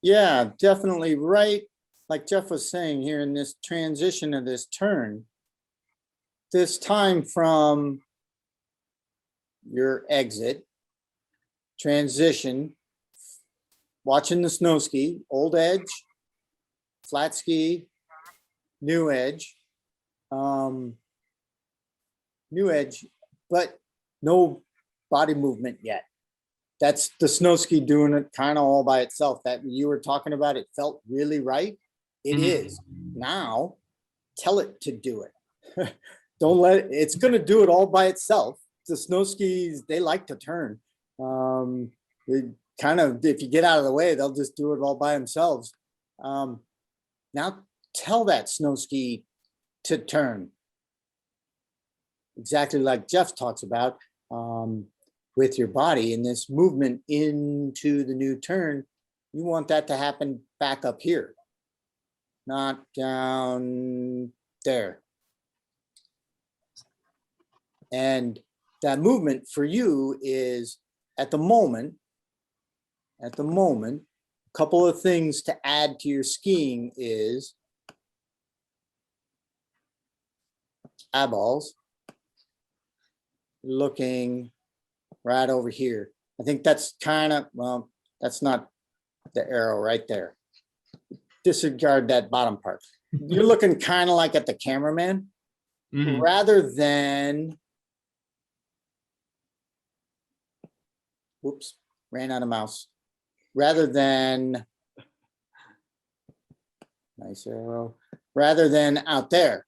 Yeah, definitely right. Like Geoff was saying here in this transition of this turn, this time from your exit, transition, watching the snow ski, old edge, flat ski, new edge, but no body movement yet. That's the snow ski doing it kind of all by itself. That you were talking about, it felt really right. It is. Now, tell it to do it. Don't let it, it's going to do it all by itself. The snow skis, they like to turn. They kind of, if you get out of the way, they'll just do it all by themselves. Now, tell that snow ski to turn. Exactly like Geoff talks about. With your body in this movement into the new turn, you want that to happen back up here, not down there. And that movement for you is at the moment, a couple of things to add to your skiing is eyeballs looking right over here. I think that's kind of, well, that's not the arrow right there. Disregard that bottom part. You're looking kind of like at the cameraman rather than, whoops, ran out of mouse. Rather than, nice arrow, rather than out there.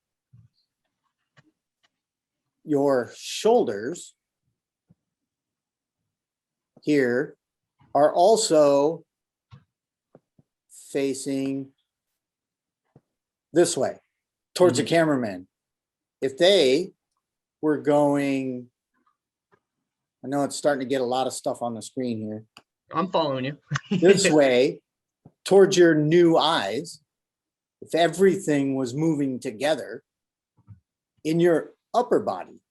Your shoulders here are also facing this way towards the cameraman. If they were going, I know it's starting to get a lot of stuff on the screen here. I'm following you. This way towards your new eyes, if everything was moving together in your upper body,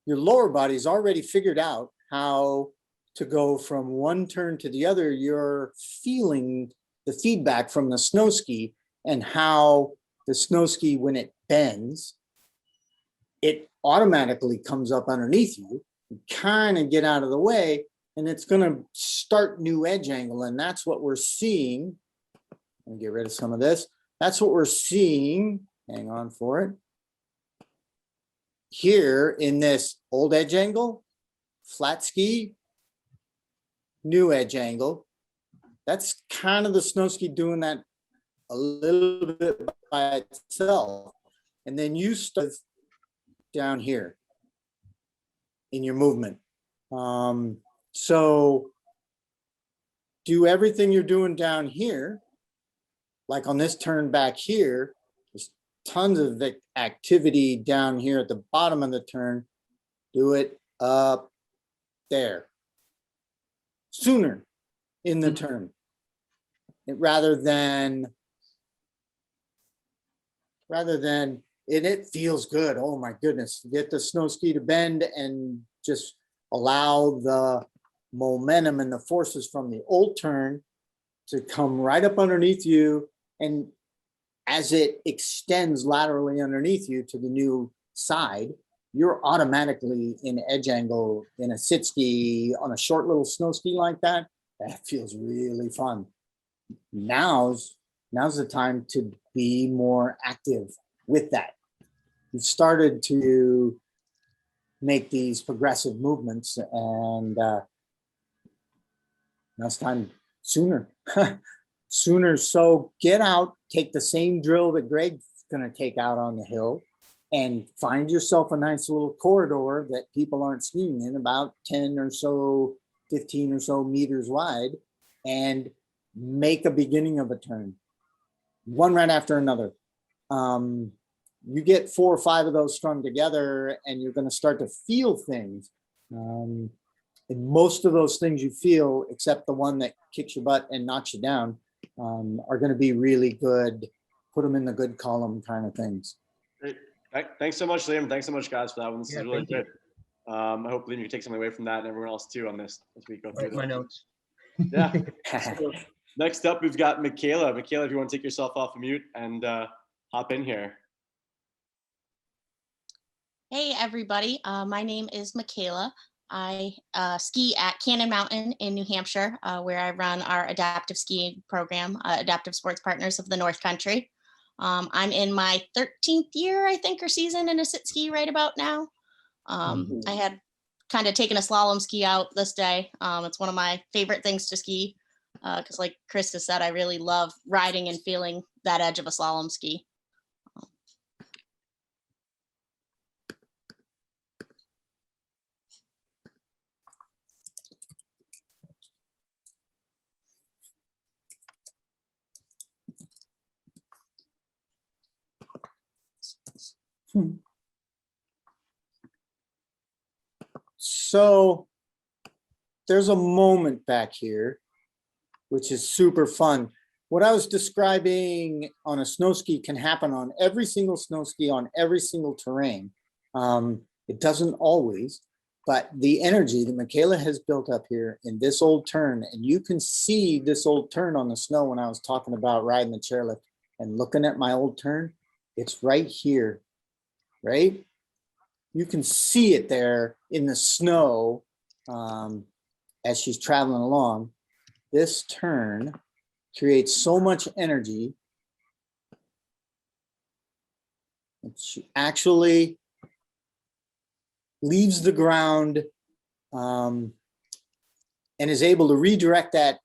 your lower body's already figured out how to go from one turn to the other. You're feeling the feedback from the snow ski and how the snow ski, when it bends, it automatically comes up underneath you. You kind of get out of the way and it's going to start new edge angle. And that's what we're seeing. Let me get rid of some of this. That's what we're seeing. Hang on for it. Here in this old edge angle, flat ski, new edge angle. That's kind of the snow ski doing that a little bit by itself. And then you start down here in your movement. So do everything you're doing down here, like on this turn back here, there's tons of activity down here at the bottom of the turn. Do it up there. Sooner in the turn, rather than, and it feels good. Oh my goodness, get the snow ski to bend and just allow the momentum and the forces from the old turn to come right up underneath you. And as it extends laterally underneath you to the new side, you're automatically in edge angle in a sit ski on a short little snow ski like that. That feels really fun. Now's the time to be more active with that. You've started to make these progressive movements, and now it's time sooner. Sooner. So get out, take the same drill that Greg's going to take out on the hill, and find yourself a nice little corridor that people aren't skiing in, about 10 or so, 15 or so meters wide, and make a beginning of a turn, one right after another. You get 4 or 5 of those strung together, and you're going to start to feel things. And most of those things you feel, except the one that kicks your butt and knocks you down, are going to be really good. Put them in the good column kind of things. Great. Thanks so much, Liam. Thanks so much, guys, for that one. This is really good. I hope, Liam, you can take something away from that and everyone else too on this as we go through My notes. Yeah. So, next up, we've got Michaela. Michaela, if you want to take yourself off of mute and hop in here. Hey, everybody. My name is Michaela. I ski at Cannon Mountain in New Hampshire, where I run our adaptive skiing program, Adaptive Sports Partners of the North Country. I'm in my 13th year, I think, or season in a sit ski right about now. I had kind of taken a slalom ski out this day. It's one of my favorite things to ski because, like Chris has said, I really love riding and feeling that edge of a slalom ski. So there's a moment back here, which is super fun. What I was describing on a snow ski can happen on every single snow ski on every single terrain. It doesn't always, but the energy that Michaela has built up here in this old turn, and you can see this old turn on the snow when I was talking about riding the chairlift and looking at my old turn, it's right here, right? You can see it there in the snow as she's traveling along. This turn creates so much energy. She actually leaves the ground and is able to redirect that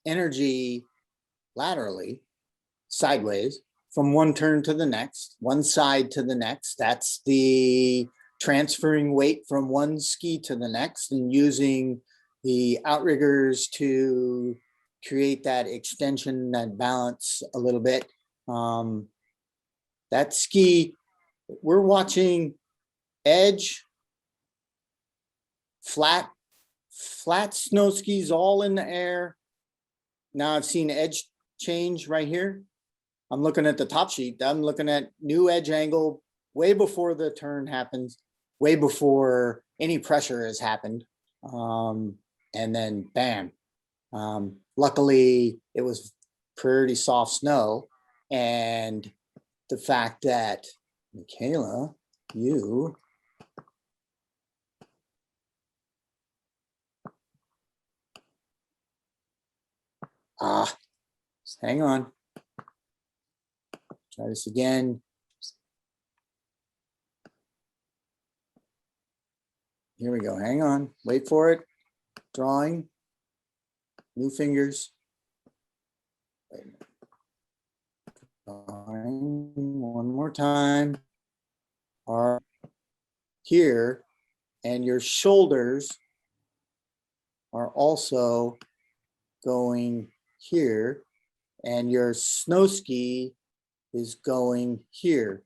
energy laterally, sideways, from one turn to the next, one side to the next. That's the transferring weight from one ski to the next and using the outriggers to create that extension, that balance a little bit. That ski, we're watching edge, flat snow skis all in the air. Now I've seen edge change right here. I'm looking at the top sheet. I'm looking at new edge angle way before the turn happens, way before any pressure has happened. And then bam. Luckily, it was pretty soft snow. And the fact that, Michaela, you hang on. Try this again. Here we go. Hang on. Wait for it. Drawing. New fingers. Wait a minute. Drawing one more time. Are here, and your shoulders are also going here, and your snow ski is going here,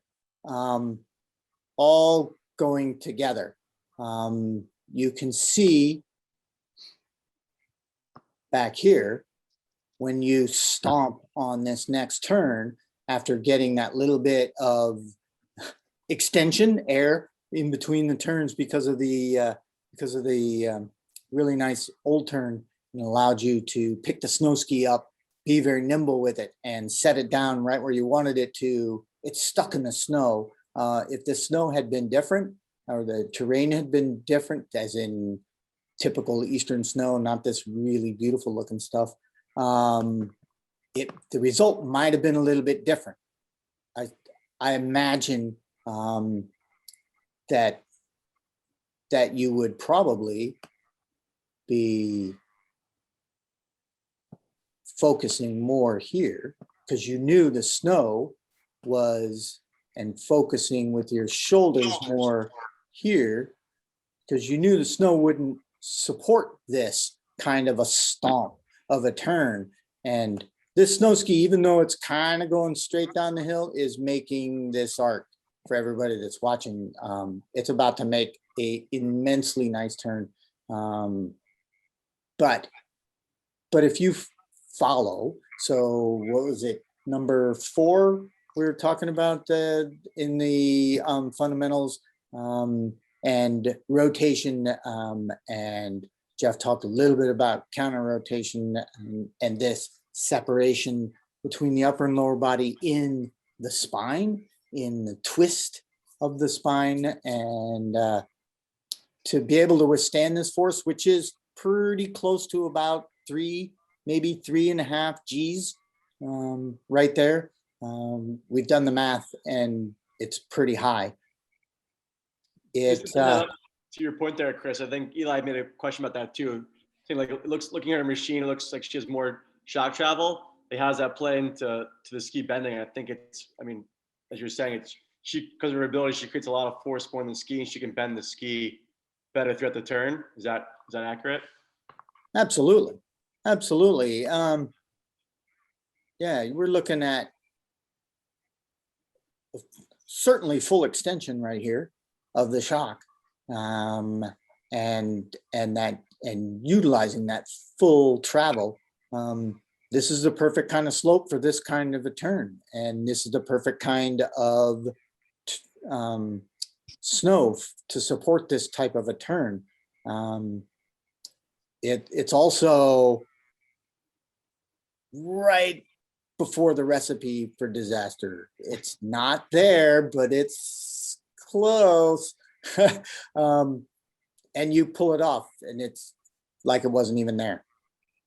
all going together. You can see back here when you stomp on this next turn after getting that little bit of extension, air in between the turns because of the really nice old turn, and allowed you to pick the snow ski up, be very nimble with it, and set it down right where you wanted it to. It's stuck in the snow. If the snow had been different, or the terrain had been different, as in typical Eastern snow, not this really beautiful looking stuff, the result might have been a little bit different. I imagine that you would probably be focusing more here because you knew the snow was, and focusing with your shoulders more here because you knew the snow wouldn't support this kind of a stomp of a turn. And this snow ski, even though it's kind of going straight down the hill, is making this arc for everybody that's watching. It's about to make a immensely nice turn. But if you follow, so what was it, number 4 we were talking about in the fundamentals, and rotation, and Geoff talked a little bit about counter rotation and this separation between the upper and lower body in the spine, in the twist of the spine, and to be able to withstand this force, which is pretty close to about 3, maybe 3.5 G's right there. We've done the math and it's pretty high. To your point there, Chris, I think Eli made a question about that too. Like it looks, looking at her machine, it looks like she has more shock travel. How does that play into the ski bending? I think it's, I mean, as you're saying, it's because of her ability, she creates a lot of force more in the ski, and she can bend the ski better throughout the turn. Is that accurate? Absolutely, absolutely. Yeah, we're looking at certainly full extension right here of the shock, and utilizing that full travel. This is the perfect kind of slope for this kind of a turn, and this is the perfect kind of snow to support this type of a turn. It's also right before the recipe for disaster. It's not there, but it's close. And you pull it off, and it's like it wasn't even there.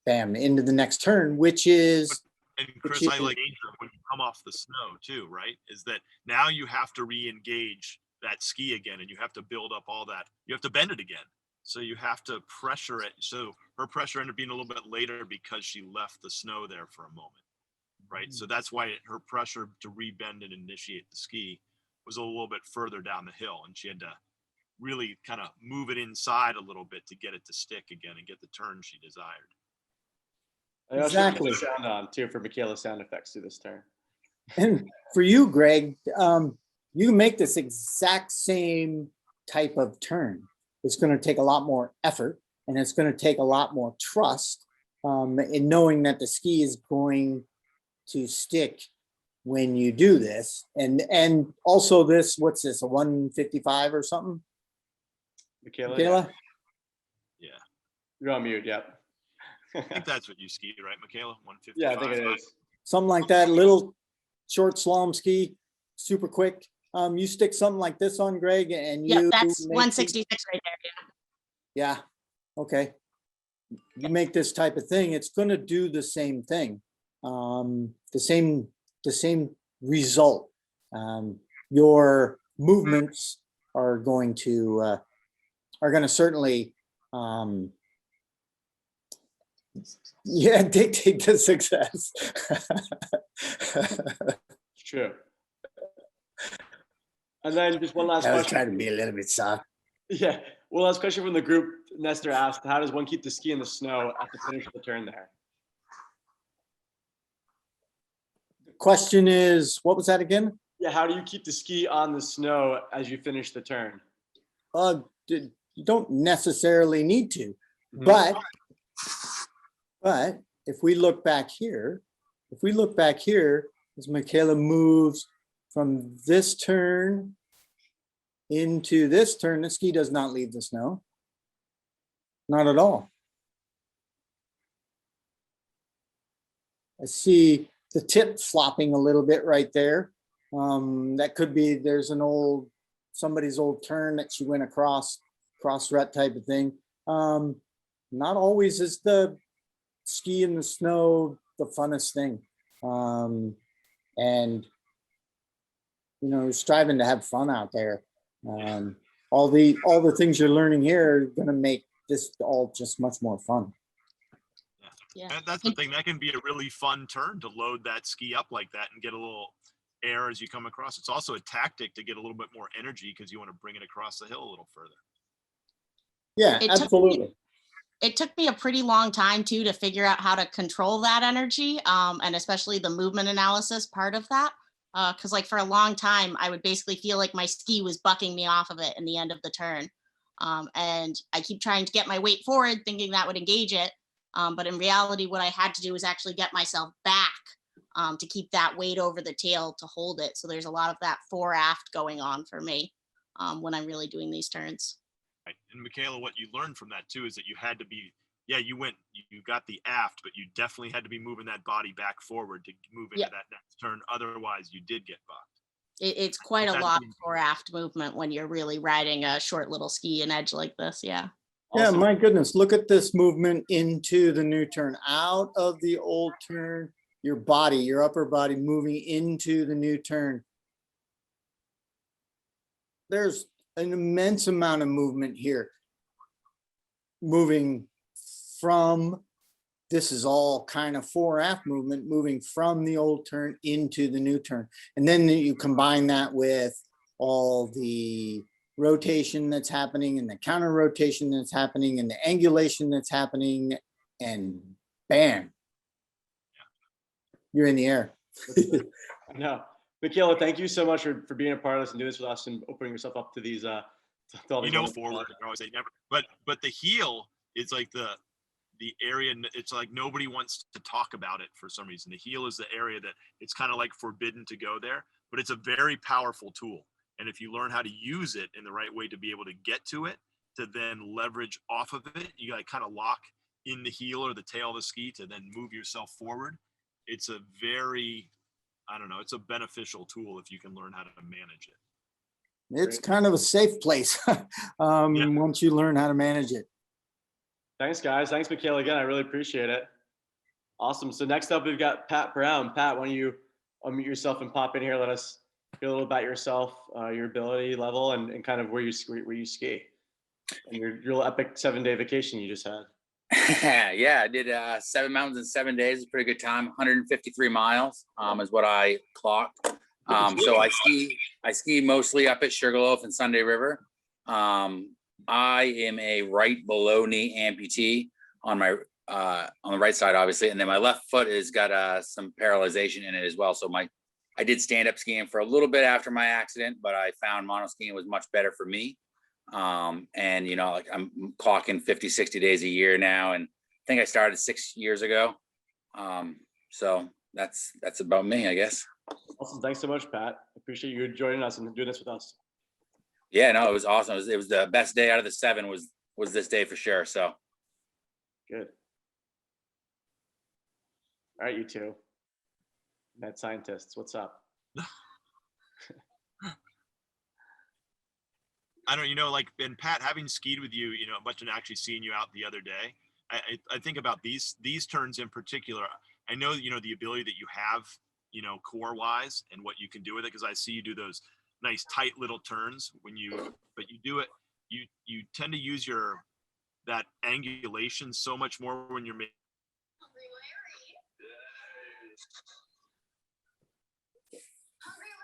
Bam, into the next turn, which is. And Chris, I like danger when you come off the snow too, right? Is that now you have to re-engage that ski again, and you have to build up all that. You have to bend it again. So you have to pressure it. So her pressure ended up being a little bit later because she left the snow there for a moment, right? So that's why her pressure to rebend and initiate the ski was a little bit further down the hill, and she had to really kind of move it inside a little bit to get it to stick again and get the turn she desired. I also Exactly. put the sound on too for Michaela's sound effects through this turn. And for you, Greg, you make this exact same type of turn. It's going to take a lot more effort, and it's going to take a lot more trust in knowing that the ski is going to stick when you do this. And also this, what's this, a 155 or something? Michaela? Yeah. You're on mute, yeah. I think that's what you ski, right, Michaela? 155. Yeah, I think it is. Something like that, little short slalom ski, super quick. You stick something like this on, Greg, and Yeah, you that's make 166 right there. Yeah, okay. You make this type of thing, it's going to do the same thing, the same result. Your movements are going to certainly dictate the success. It's true. And then just one last I was question. trying to be a little bit soft. Yeah, one last question from the group. Nestor asked, how does one keep the ski in the snow at the finish of the turn there? The question is, what was that again? Yeah, how do you keep the ski on the snow as you finish the turn? You don't necessarily need to, Mhm. but if we look back here, as Michaela moves from this turn into this turn, the ski does not leave the snow. Not at all. I see the tip flopping a little bit right there. That could be, there's an old somebody's old turn that she went across rut type of thing. Not always is the ski in the snow the funnest thing. And, you know, striving to have fun out there. All the things you're learning here are going to make this all just much more fun. Yeah. And that's the thing, that can be a really fun turn to load that ski up like that and get a little air as you come across. It's also a tactic to get a little bit more energy because you want to bring it across the hill a little further. Yeah, absolutely. It took me a pretty long time too to figure out how to control that energy, and especially the movement analysis part of that. Because like for a long time, I would basically feel like my ski was bucking me off of it in the end of the turn. And I keep trying to get my weight forward, thinking that would engage it. But in reality, what I had to do was actually get myself back to keep that weight over the tail to hold it. So there's a lot of that fore aft going on for me when I'm really doing these turns. Right. And Michaela, what you learned from that too is that you had to be, yeah, you got the aft, but you definitely had to be moving that body back forward to move into that next turn. Otherwise, you did get bucked. It's quite a lot for aft movement when you're really riding a short little ski and edge like this. Yeah. Yeah, my goodness, look at this movement into the new turn, out of the old turn, your upper body moving into the new turn. There's an immense amount of movement here. Moving from, this is all kind of fore aft movement, moving from the old turn into the new turn. And then you combine that with all the rotation that's happening and the counter rotation that's happening and the angulation that's happening, and bam, you're in the air. No, Michaela, thank you so much for being a part of this and doing this with us and opening yourself up to these. To all these Forward, I always say never. But the heel is like the area. It's like nobody wants to talk about it for some reason. The heel is the area that it's kind of like forbidden to go there, but it's a very powerful tool. And if you learn how to use it in the right way to be able to get to it, to then leverage off of it, you got to kind of lock in the heel or the tail of the ski to then move yourself forward. It's a very, I don't know, it's a beneficial tool if you can learn how to manage it. It's kind of a safe place once you learn how to manage it. Thanks, guys. Thanks, Michaela, again. I really appreciate it. Awesome. So next up, we've got Pat Brown. Pat, why don't you unmute yourself and pop in here? Let us hear a little about yourself, your ability level, and kind of where you ski, and your real epic 7-day vacation you just had. Yeah, I did 7 mountains in 7 days. A pretty good time. 153 miles is what I clocked. So I ski mostly up at Sugarloaf and Sunday River. I am a right below knee amputee on the right side, obviously, and then my left foot has got some paralyzation in it as well. So I did stand up skiing for a little bit after my accident, but I found monoskiing was much better for me. And you know, like I'm clocking 50, 60 days a year now, and I think I started 6 years ago. So that's about me, I guess. Awesome. Thanks so much, Pat. Appreciate you joining us and doing this with us. Yeah, no, it was awesome. It was the best day out of the 7 was this day for sure. So good. All right, you two. Mad scientists, what's up? I don't, like, and Pat, having skied with you, much and actually seeing you out the other day, I think about these turns in particular. I know, the ability that you have, core wise and what you can do with it. Cause I see you do those nice tight little turns but you do it, you tend to use that angulation so much more when you're making.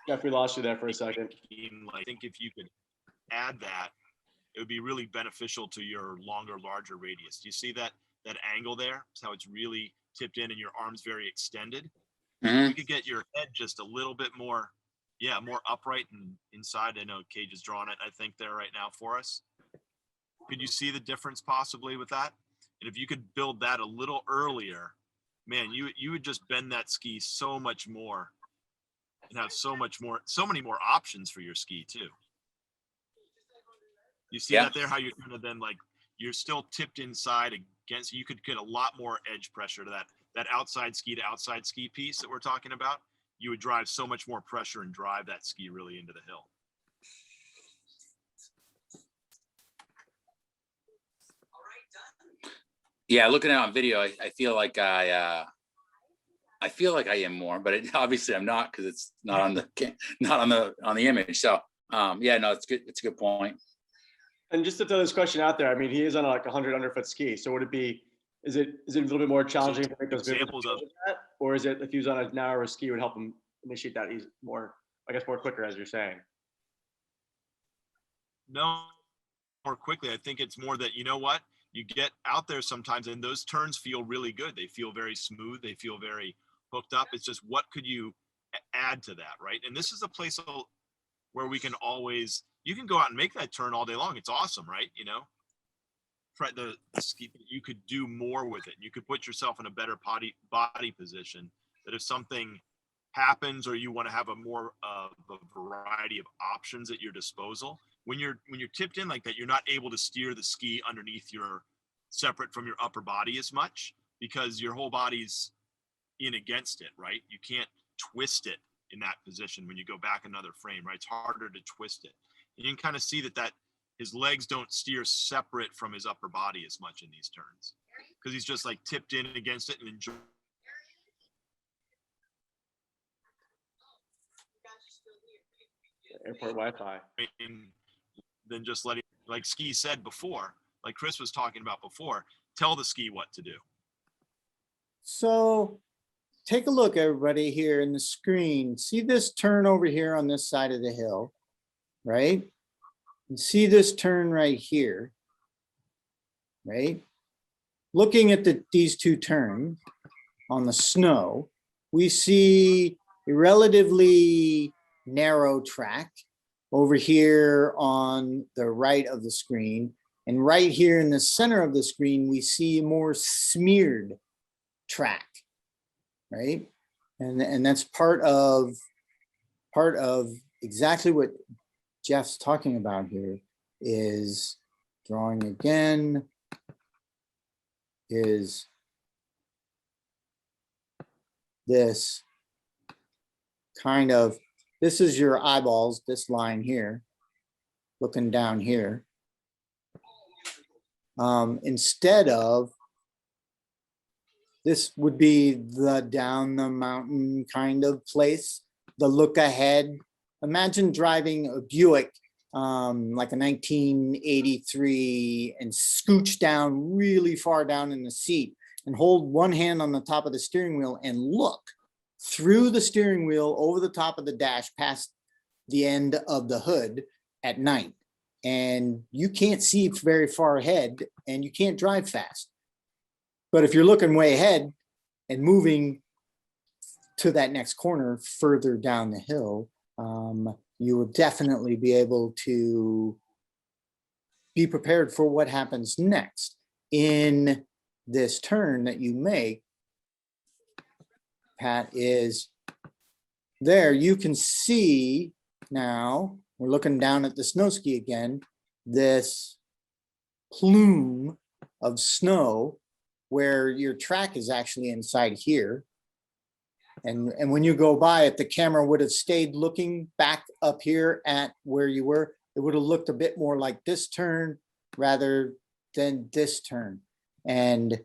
Geoff, we lost you there for a second. I think if you could add that, it would be really beneficial to your larger radius. Do you see that angle there? It's how it's really tipped in and your arms very extended. Mm-hmm. You could get your head just a little bit more upright and inside. I know Cage is drawing it, I think, there right now for us. Could you see the difference possibly with that? And if you could build that a little earlier, man, you would just bend that ski so much more and have so many more options for your ski too. You see that there, how you're kind of then you're still tipped inside against, you could get a lot more edge pressure to that outside ski to outside ski piece that we're talking about. You would drive so much more pressure and drive that ski really into the hill. Yeah, looking at it on video, I feel like I feel like I am more, but obviously I'm not, because it's not on the image. So yeah, no, it's good. It's a good point. And just to throw this question out there, I mean, he is on like 100 underfoot ski. So would it be, is it a little bit more challenging to make those examples of that? Or is it if he was on a narrower ski would help him initiate that easy, more, I guess, more quicker, as you're saying? no more quickly. I think it's more that, you know what, you get out there sometimes and those turns feel really good. They feel very smooth. They feel very hooked up. It's just, what could you add to that, right? And this is a place where we can always, you can go out and make that turn all day long. It's awesome, right? You know, the ski, you could do more with it. You could put yourself in a better body position, that if something happens or you want to have a more of a variety of options at your disposal, when you're tipped in like that, you're not able to steer the ski underneath your, separate from your upper body as much, because your whole body's in against it, right? You can't twist it in that position when you go back another frame, right? It's harder to twist it. And you can kind of see that his legs don't steer separate from his upper body as much in these turns, because he's just like tipped in against it and enjoy. Airport Wi-Fi. Than just letting, like Ski said before, like Chris was talking about before, tell the ski what to do. So take a look, everybody, here in the screen. See this turn over here on this side of the hill, right? And see this turn right here, right? Looking at these two turns on the snow, we see a relatively narrow track over here on the right of the screen. And right here in the center of the screen, we see a more smeared track, right? And that's part of exactly what Geoff's talking about here, is drawing again, is this kind of, this is your eyeballs, this line here, looking down here. Instead of, this would be the down the mountain kind of place, the look ahead. Imagine driving a Buick, like a 1983, and scooch down really far down in the seat and hold one hand on the top of the steering wheel and look through the steering wheel over the top of the dash past the end of the hood at night. And you can't see very far ahead and you can't drive fast. But if you're looking way ahead and moving to that next corner further down the hill, you will definitely be able to be prepared for what happens next. In this turn that you make, Pat, is there, you can see now, we're looking down at the snow ski again, this plume of snow where your track is actually inside here. And when you go by it, the camera would have stayed looking back up here at where you were. It would have looked a bit more like this turn rather than this turn. And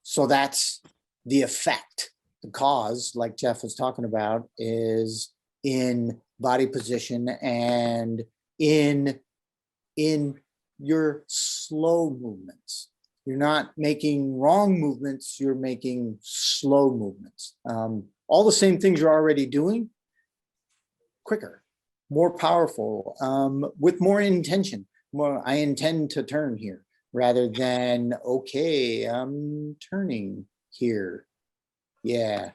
so that's the effect. The cause, like Geoff was talking about, is in body position and in your slow movements. You're not making wrong movements, you're making slow movements. All the same things you're already doing, quicker, more powerful, with more intention. More, I intend to turn here, rather than, okay, I'm turning here. Yeah.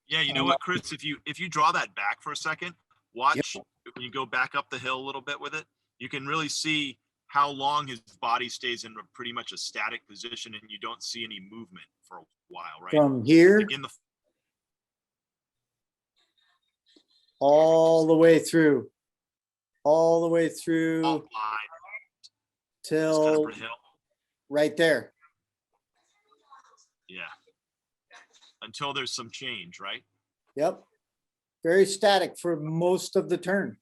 Yeah, you know what, Chris, if you draw that back for a second, watch, Yep. when you go back up the hill a little bit with it, you can really see how long his body stays in pretty much a static position and you don't see any movement for a while, right? From here Like in the all the way through, line, just kind till of hill. right there. Yeah. Until there's some change, right? Yep. Very static for most of the turn.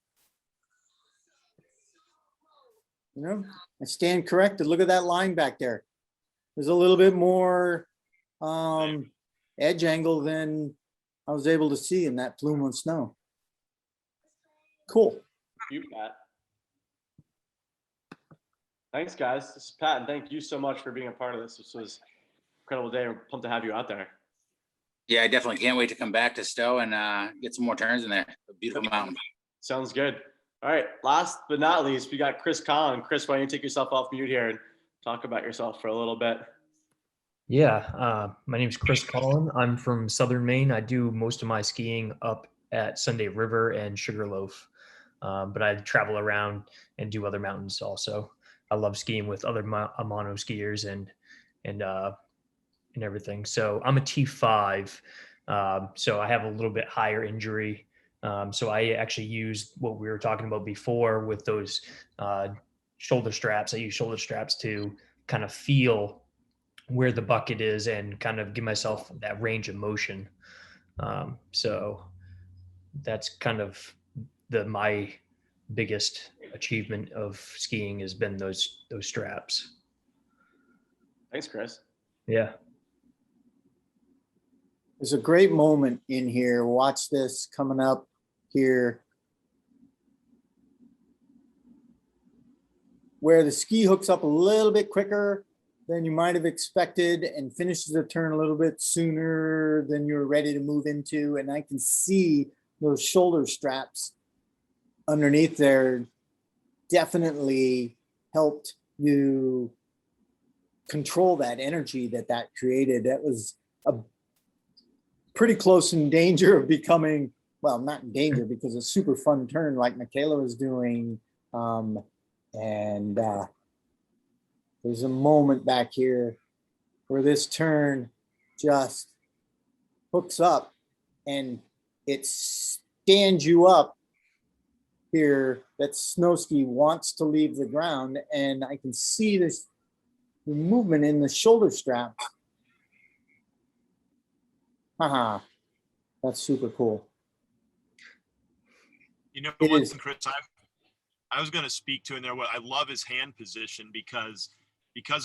You know, I stand corrected. Look at that line back there. there's a little bit more edge angle than I was able to see in that plume of snow. Cool. You, Pat. Thanks, guys. This is Pat, and thank you so much for being a part of this. This was an incredible day. We're pumped to have you out there. Yeah, I definitely can't wait to come back to Stowe and get some more turns in there. A beautiful mountain. Sounds good. All right, last but not least, we got Chris Collin. Chris, why don't you take yourself off mute here and talk about yourself for a little bit? Yeah, my name is Chris Collin. I'm from Southern Maine. I do most of my skiing up at Sunday River and Sugarloaf, but I travel around and do other mountains also. I love skiing with other monoskiers and everything. So I'm a T5, so I have a little bit higher injury. So I actually used what we were talking about before with those shoulder straps. I use shoulder straps to kind of feel where the bucket is and kind of give myself that range of motion. So that's kind of my biggest achievement of skiing has been those straps. Thanks, Chris. Yeah. There's a great moment in here. Watch this coming up here, where the ski hooks up a little bit quicker than you might have expected and finishes the turn a little bit sooner than you're ready to move into. And I can see those shoulder straps underneath there definitely helped you control that energy that created. That was a pretty close in danger of becoming, well, not in danger because it's super fun turn like Michaela was doing. There's a moment back here where this turn just hooks up and it stands you up here. That snow ski wants to leave the ground, and I can see this movement in the shoulder straps. Haha, that's super cool. You know, It one is. thing, Chris, I was going to speak to in there, what I love is hand position because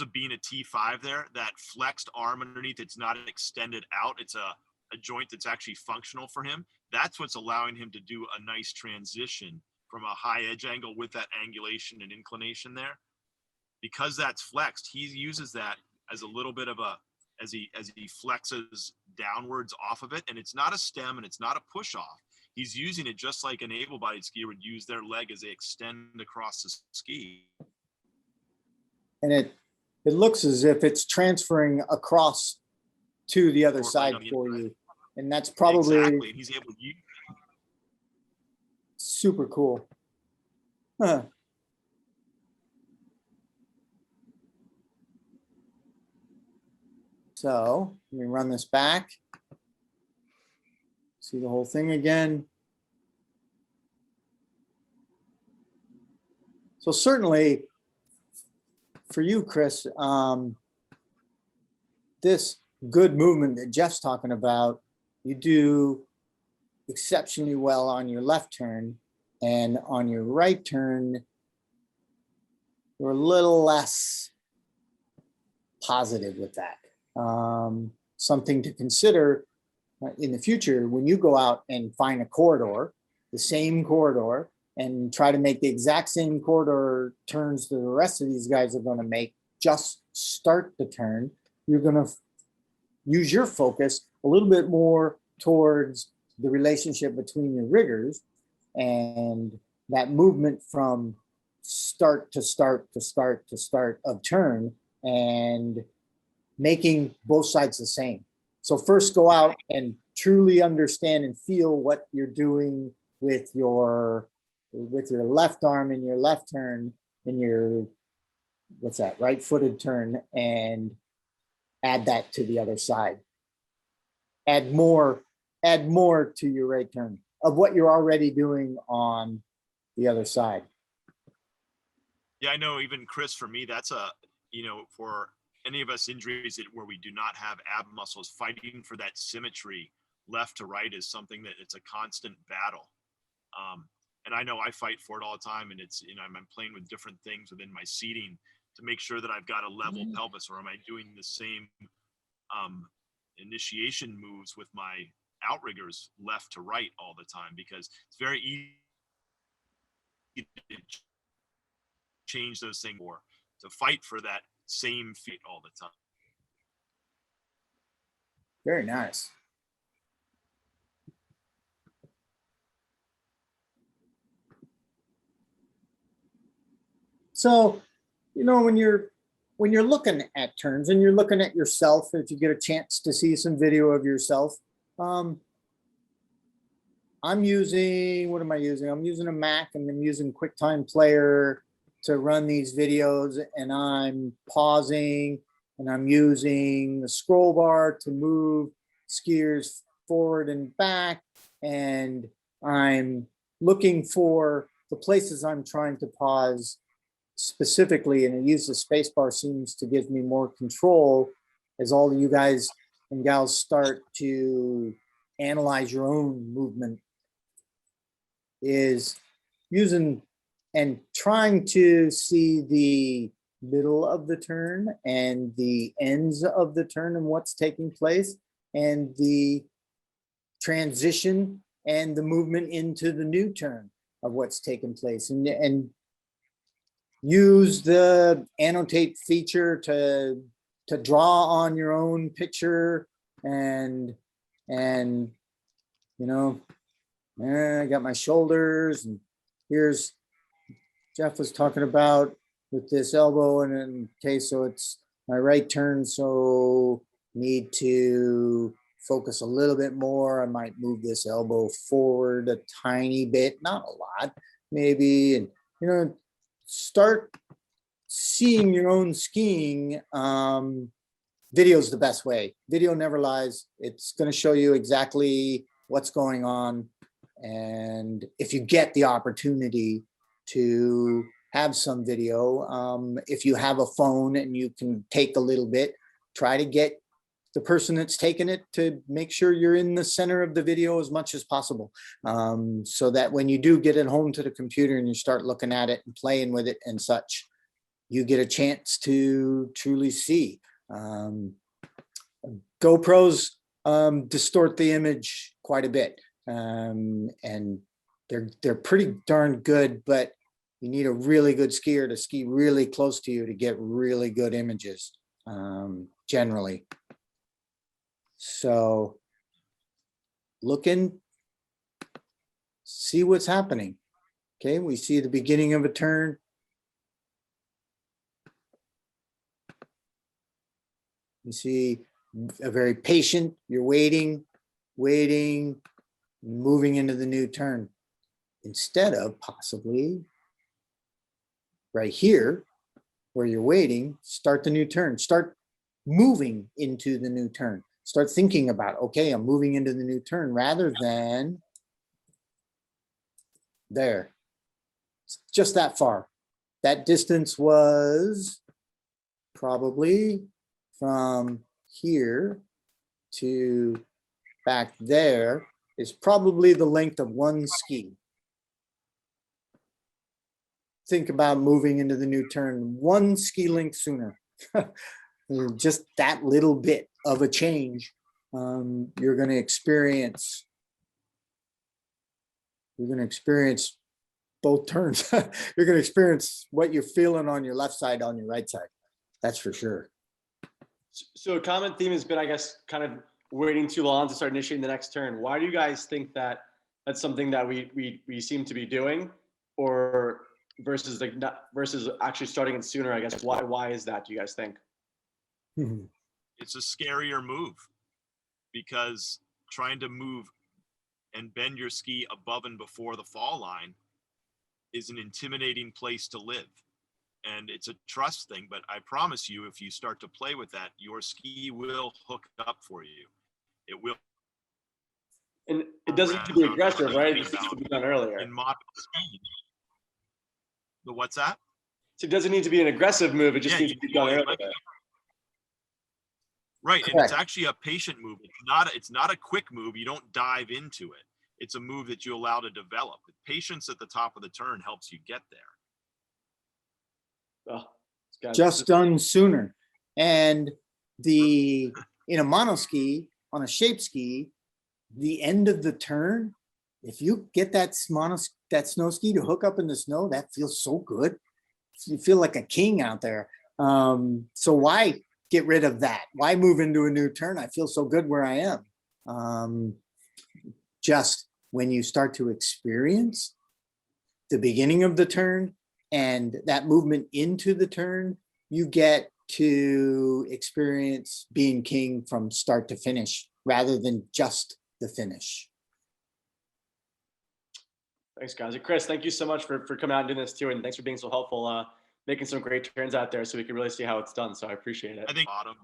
of being a T5 there, that flexed arm underneath, it's not extended out. It's a joint that's actually functional for him. That's what's allowing him to do a nice transition from a high edge angle with that angulation and inclination there. Because that's flexed, he uses that as a little bit of as he flexes downwards off of it. And it's not a stem and it's not a push off. He's using it just like an able-bodied skier would use their leg as they extend across the ski. And it looks as if it's transferring across to the other Or side right for you. And that's probably exactly. He's able to use. super cool. Huh. So let me run this back. See the whole thing again. So certainly for you, Chris, this good movement that Geoff's talking about, you do exceptionally well on your left turn, and on your right turn, you're a little less positive with that. Something to consider in the future when you go out and find a corridor, the same corridor, and try to make the exact same corridor turns that the rest of these guys are going to make. Just start the turn. You're going to use your focus a little bit more towards the relationship between your riggers and that movement from start to start to start to start of turn, and making both sides the same. So first go out and truly understand and feel what you're doing with your left arm in your left turn, in your, what's that, right-footed turn, and add that to the other side. Add more to your right turn of what you're already doing on the other side. Yeah, I know even Chris, for me, that's for any of us injuries where we do not have ab muscles, fighting for that symmetry left to right is something that it's a constant battle. And I know I fight for it all the time, and it's, I'm playing with different things within my seating to make sure that I've got a level pelvis, or am I doing the same initiation moves with my outriggers left to right all the time, because it's very easy to change those things or to fight for that same feat all the time. Very nice. So, you know, when you're looking at turns and you're looking at yourself, if you get a chance to see some video of yourself, I'm using, what am I using? I'm using a Mac, and I'm using QuickTime Player to run these videos, and I'm pausing, and I'm using the scroll bar to move skiers forward and back, and I'm looking for the places I'm trying to pause specifically, and I use the space bar seems to give me more control as all of you guys and gals start to analyze your own movement, is using and trying to see the middle of the turn and the ends of the turn and what's taking place, and the transition and the movement into the new turn of what's taking place, and use the annotate feature to draw on your own picture, and you know, I got my shoulders, and here's Geoff was talking about with this elbow, and then okay, so it's my right turn, so need to focus a little bit more. I might move this elbow forward a tiny bit, not a lot, maybe, and you know, start seeing your own skiing. Video is the best way. Video never lies. It's going to show you exactly what's going on. And if you get the opportunity to have some video, if you have a phone and you can take a little bit, try to get the person that's taking it to make sure you're in the center of the video as much as possible, so that when you do get it home to the computer and you start looking at it and playing with it and such, you get a chance to truly see. GoPros distort the image quite a bit, and they're pretty darn good, but you need a really good skier to ski really close to you to get really good images, generally. So look in, see what's happening. Okay, we see the beginning of a turn. You see a very patient, you're waiting, moving into the new turn. Instead of possibly right here, where you're waiting, start the new turn, start moving into the new turn. Start thinking about, okay, I'm moving into the new turn, rather than there. It's just that far. That distance was probably from here to back there is probably the length of one ski. Think about moving into the new turn one ski length sooner. Just that little bit of a change, you're going to experience. You're going to experience both turns. You're going to experience what you're feeling on your left side, on your right side. That's for sure. So a common theme has been, I guess, kind of waiting too long to start initiating the next turn. Why do you guys think that that's something that we seem to be doing, or versus like not, versus actually starting it sooner? I guess why is that? Do you guys think? It's a scarier move, because trying to move and bend your ski above and before the fall line is an intimidating place to live. And it's a trust thing, but I promise you, if you start to play with that, your ski will hook up for you. It will. And it doesn't need to be aggressive, right? It just needs to be done earlier. In modern skiing. But what's that? So it doesn't need to be an aggressive move. It just needs to be done earlier. Right, and it's actually a patient move. It's not a quick move. You don't dive into it. It's a move that you allow to develop. Patience at the top of the turn helps you get there. Oh, Guys, just done sooner. And in a monoski, on a shape ski, the end of the turn, if you get that snow ski to hook up in the snow, that feels so good. You feel like a king out there. So why get rid of that? Why move into a new turn? I feel so good where I am. Just when you start to experience the beginning of the turn and that movement into the turn, you get to experience being king from start to finish rather than just the finish. Thanks, guys. And Chris, thank you so much for coming out and doing this too. And thanks for being so helpful, making some great turns out there so we can really see how it's done. So I appreciate it. I think bottom.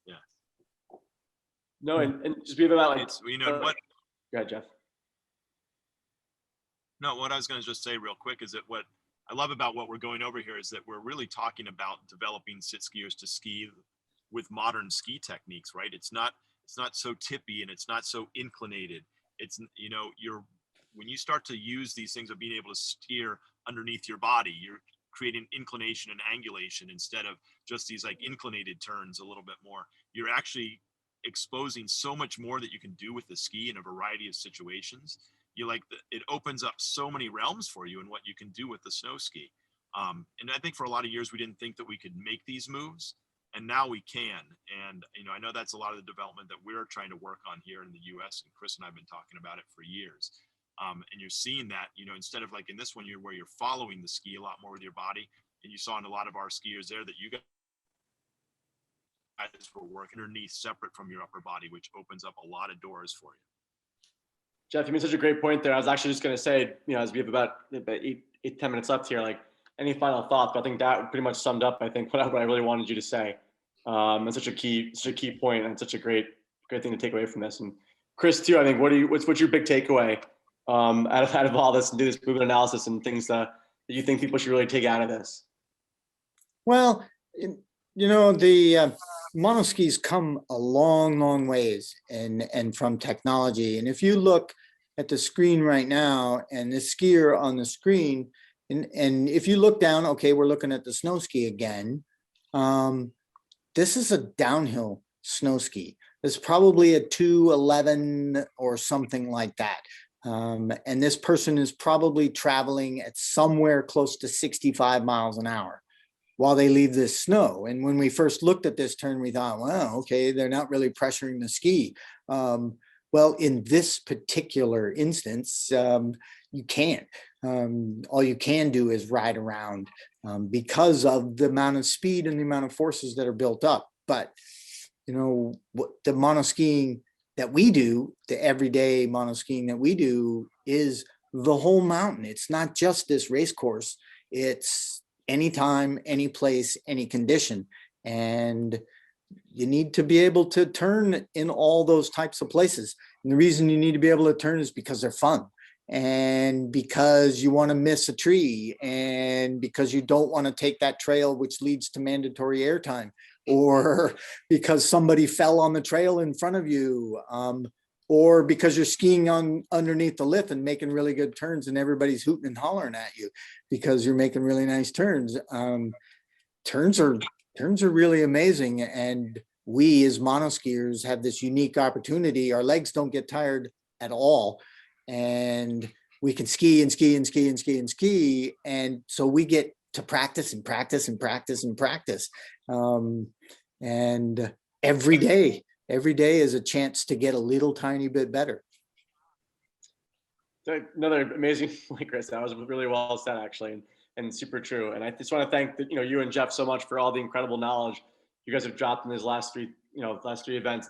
Yeah. No, and just be about like, It's, you know what? Go ahead, Geoff. No, what I was going to just say real quick is that what I love about what we're going over here is that we're really talking about developing sit skiers to ski with modern ski techniques, right? It's not so tippy and it's not so inclinated. It's, you know, when you start to use these things of being able to steer underneath your body, you're creating inclination and angulation instead of just these like inclinated turns a little bit more. You're actually exposing so much more that you can do with the ski in a variety of situations. It opens up so many realms for you and what you can do with the snow ski. And I think for a lot of years, we didn't think that we could make these moves, and now we can. And, you know, I know that's a lot of the development that we're trying to work on here in the US, and Chris and I have been talking about it for years. And you're seeing that, you know, instead of like in this one, where you're following the ski a lot more with your body, and you saw in a lot of our skiers there that you guys were working underneath separate from your upper body, which opens up a lot of doors for you. Geoff, you made such a great point there. I was actually just going to say, you know, as we have about 10 minutes left here, like any final thoughts, but I think that pretty much summed up, I think, what I really wanted you to say. And such a key point and such a great thing to take away from this. And Chris too, I think, what's your big takeaway out of all this and do this movement analysis and things that you think people should really take out of this? Well, you know, the monoskis come a long ways and from technology. And if you look at the screen right now and the skier on the screen, and if you look down, okay, we're looking at the snow ski again. This is a downhill snow ski. It's probably a 211 or something like that. And this person is probably traveling at somewhere close to 65 miles an hour while they leave this snow. And when we first looked at this turn, we thought, well, okay, they're not really pressuring the ski. Well, in this particular instance, you can't. All you can do is ride around because of the amount of speed and the amount of forces that are built up. But, you know, what the monoskiing that we do, the everyday monoskiing that we do is the whole mountain. It's not just this race course. It's anytime, any place, any condition. And you need to be able to turn in all those types of places. And the reason you need to be able to turn is because they're fun, and because you want to miss a tree, and because you don't want to take that trail which leads to mandatory airtime, or because somebody fell on the trail in front of you, or because you're skiing underneath the lift and making really good turns and everybody's hooting and hollering at you because you're making really nice turns. Turns are really amazing. And we as monoskiers have this unique opportunity. Our legs don't get tired at all. And we can ski and ski and ski and ski and ski. And so we get to practice and practice and practice and practice. And every day is a chance to get a little tiny bit better. Another amazing point, Chris. That was really well said, actually, and super true. And I just want to thank you and Geoff so much for all the incredible knowledge you guys have dropped in these last three events.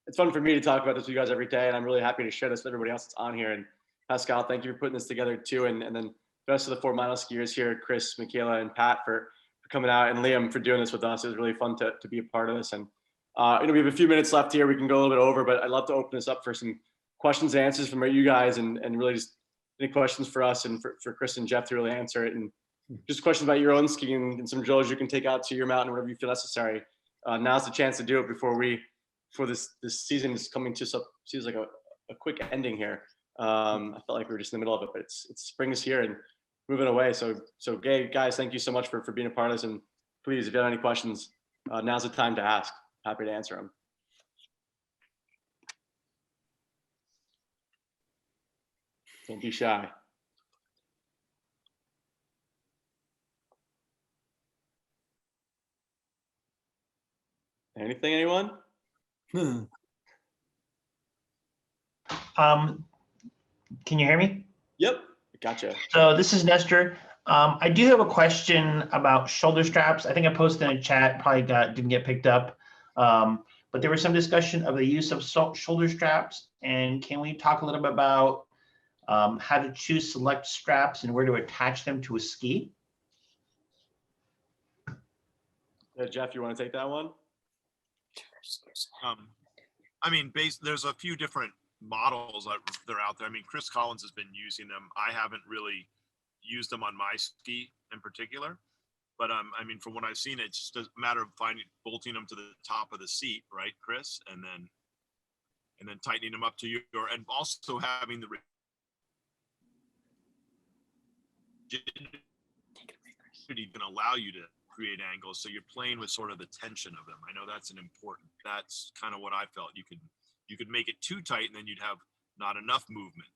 It's fun for me to talk about this with you guys every day, and I'm really happy to share this with everybody else that's on here. And Pascal, thank you for putting this together too, and then the rest of the 4 monoskiers here, Chris, Michaela, and Pat for coming out, and Liam for doing this with us. It was really fun to be a part of this. And we have a few minutes left here. We can go a little bit over, but I'd love to open this up for some questions and answers from you guys, and really just any questions for us and for Chris and Geoff to really answer it. And just questions about your own skiing and some drills you can take out to your mountain, whatever you feel necessary. Now's the chance to do it before this season is coming to seems like a quick ending here. I felt like we were just in the middle of it, but it's spring is here, and moving away. So guys, thank you so much for being a part of this. And please, if you have any questions, now's the time to ask. Happy to answer them. Don't be shy. Anything, anyone? Can you hear me? Yep, gotcha. So this is Nestor. I do have a question about shoulder straps. I think I posted in a chat, probably didn't get picked up. But there was some discussion of the use of shoulder straps. And can we talk a little bit about how to choose select straps and where to attach them to a ski? Yeah, Geoff, you want to take that one? I mean, there's a few different models that are out there. I mean, Chris Collins has been using them. I haven't really used them on my ski in particular, but I mean, from what I've seen, it's just a matter of bolting them to the top of the seat, right, Chris, and then tightening them up to and also having the rigidity can allow you to create angles, so you're playing with sort of the tension of them. I know that's that's kind of what I felt. You could make it too tight and then you'd have not enough movement.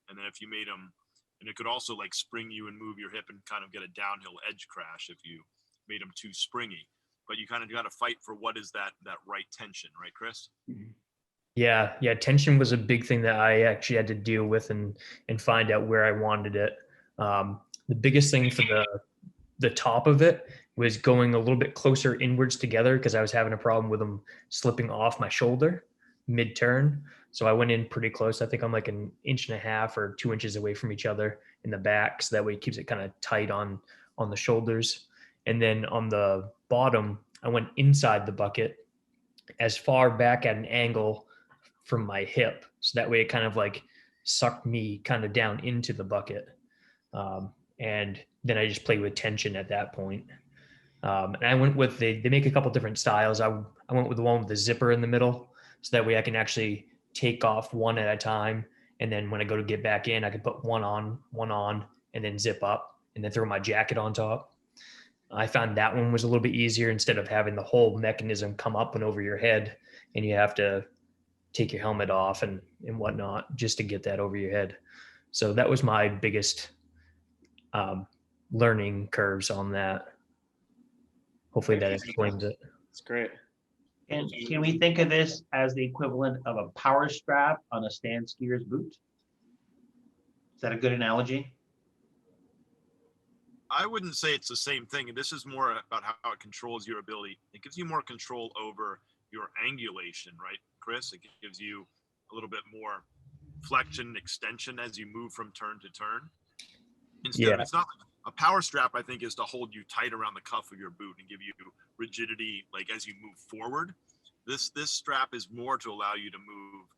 And then if you made them, and it could also like spring you and move your hip and kind of get a downhill edge crash if you made them too springy. But you kind of got to fight for what is that right tension, right, Chris? Yeah, tension was a big thing that I actually had to deal with and find out where I wanted it. The biggest thing for the top of it was going a little bit closer inwards together because I was having a problem with them slipping off my shoulder mid-turn. So I went in pretty close. I think I'm like 1.5 inches or 2 inches away from each other in the back. So that way it keeps it kind of tight on the shoulders. And then on the bottom, I went inside the bucket as far back at an angle from my hip. So that way it kind of like sucked me kind of down into the bucket. And then I just played with tension at that point. And I went with they make a couple different styles. I went with the one with the zipper in the middle. So that way I can actually take off one at a time. And then when I go to get back in, I can put one on, and then zip up and then throw my jacket on top. I found that one was a little bit easier instead of having the whole mechanism come up and over your head and you have to take your helmet off and whatnot just to get that over your head. So that was my biggest learning curves on that. Hopefully that explains it. It's great. And can we think of this as the equivalent of a power strap on a stand skier's boot? Is that a good analogy? I wouldn't say it's the same thing. And this is more about how it controls your ability. It gives you more control over your angulation, right, Chris? It gives you a little bit more flexion, extension as you move from turn to turn. Instead of, it's not a power strap, I think, is to hold you tight around the cuff of your boot and give you rigidity like as you move forward. This strap is more to allow you to move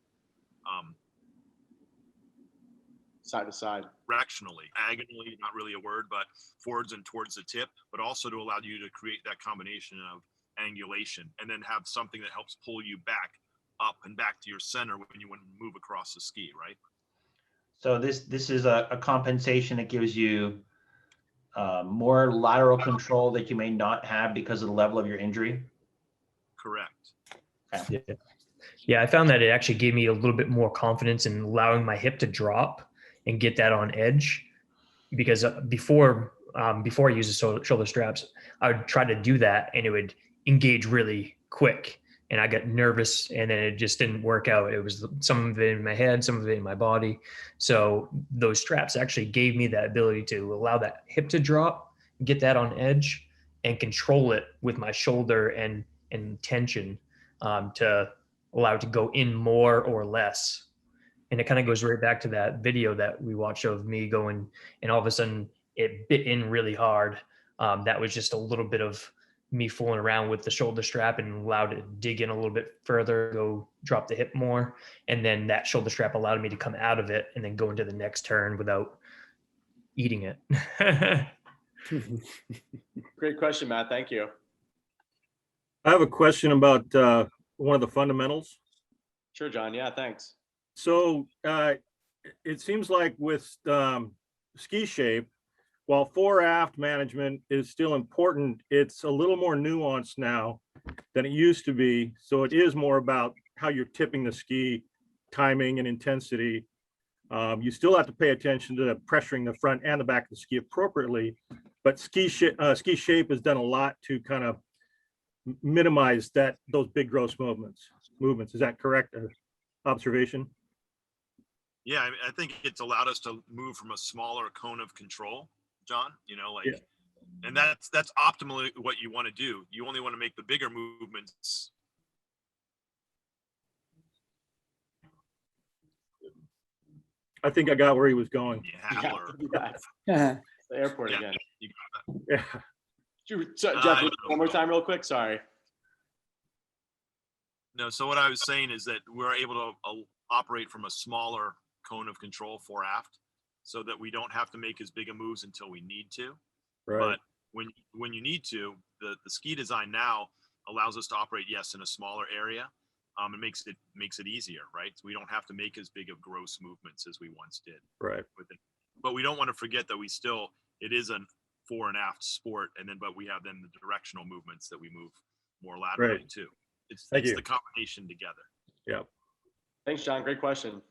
side to side, directionally, diagonally, not really a word, but forwards and towards the tip, but also to allow you to create that combination of angulation and then have something that helps pull you back up and back to your center when you want to move across the ski, right? So this is a compensation that gives you more lateral control that you may not have because of the level of your injury? Correct. Okay. Yeah, I found that it actually gave me a little bit more confidence in allowing my hip to drop and get that on edge. Because before I used the shoulder straps, I would try to do that and it would engage really quick. And I got nervous and then it just didn't work out. It was some of it in my head, some of it in my body. So those straps actually gave me that ability to allow that hip to drop, get that on edge and control it with my shoulder and tension to allow it to go in more or less. And it kind of goes right back to that video that we watched of me going and all of a sudden it bit in really hard. That was just a little bit of me fooling around with the shoulder strap and allowed it to dig in a little bit further, go drop the hip more. And then that shoulder strap allowed me to come out of it and then go into the next turn without eating it. Great question, Matt. Thank you. I have a question about one of the fundamentals. Sure, John. Yeah, thanks. So it seems like with ski shape, while fore aft management is still important, it's a little more nuanced now than it used to be. So it is more about how you're tipping the ski, timing and intensity. You still have to pay attention to pressuring the front and the back of the ski appropriately, but ski shape has done a lot to kind of minimize those big gross movements. Is that correct observation? Yeah, I think it's allowed us to move from a smaller cone of control, John, you know, like, Yeah. and that's optimally what you want to do. You only want to make the bigger movements. I think I got where he was going. Yeah, The airport yeah, again. you got that. Yeah. Jeff, one more time real quick, sorry. No, so what I was saying is that we're able to operate from a smaller cone of control fore aft, so that we don't have to make as big a moves until we need to. Right. But when you need to, the ski design now allows us to operate, yes, in a smaller area. It makes it easier, right? So we don't have to make as big of gross movements as we once did. Right. With it. But we don't want to forget that it is a fore and aft sport, but we have then the directional movements that we move more laterally Right. too. It's Thank you. the combination together. Yeah. Thanks, John. Great question.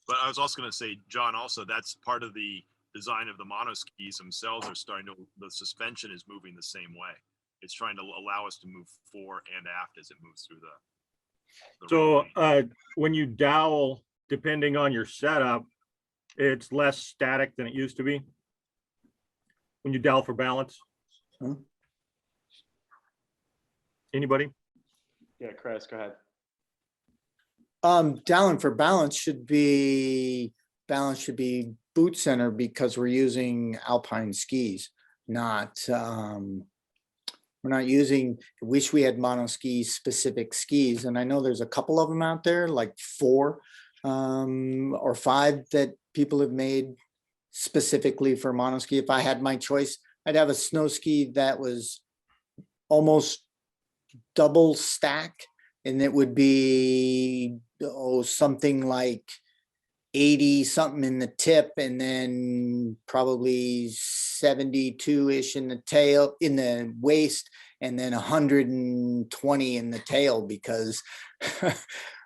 But I was also going to say, John, also that's part of the design of the monoskis themselves the suspension is moving the same way. It's trying to allow us to move fore and aft as it moves through the So roadway. when you dowel, depending on your setup, it's less static than it used to be. When you dowel for balance. Anybody? Yeah, Chris, go ahead. Down for balance should be boot center, because we're using alpine skis, not we're not using, wish we had monoski specific skis. And I know there's a couple of them out there, like 4 or 5 that people have made specifically for monoski. If I had my choice, I'd have a snow ski that was almost double stack, and it would be something like 80 something in the tip, and then probably 72-ish in the tail, in the waist, and then 120 in the tail, because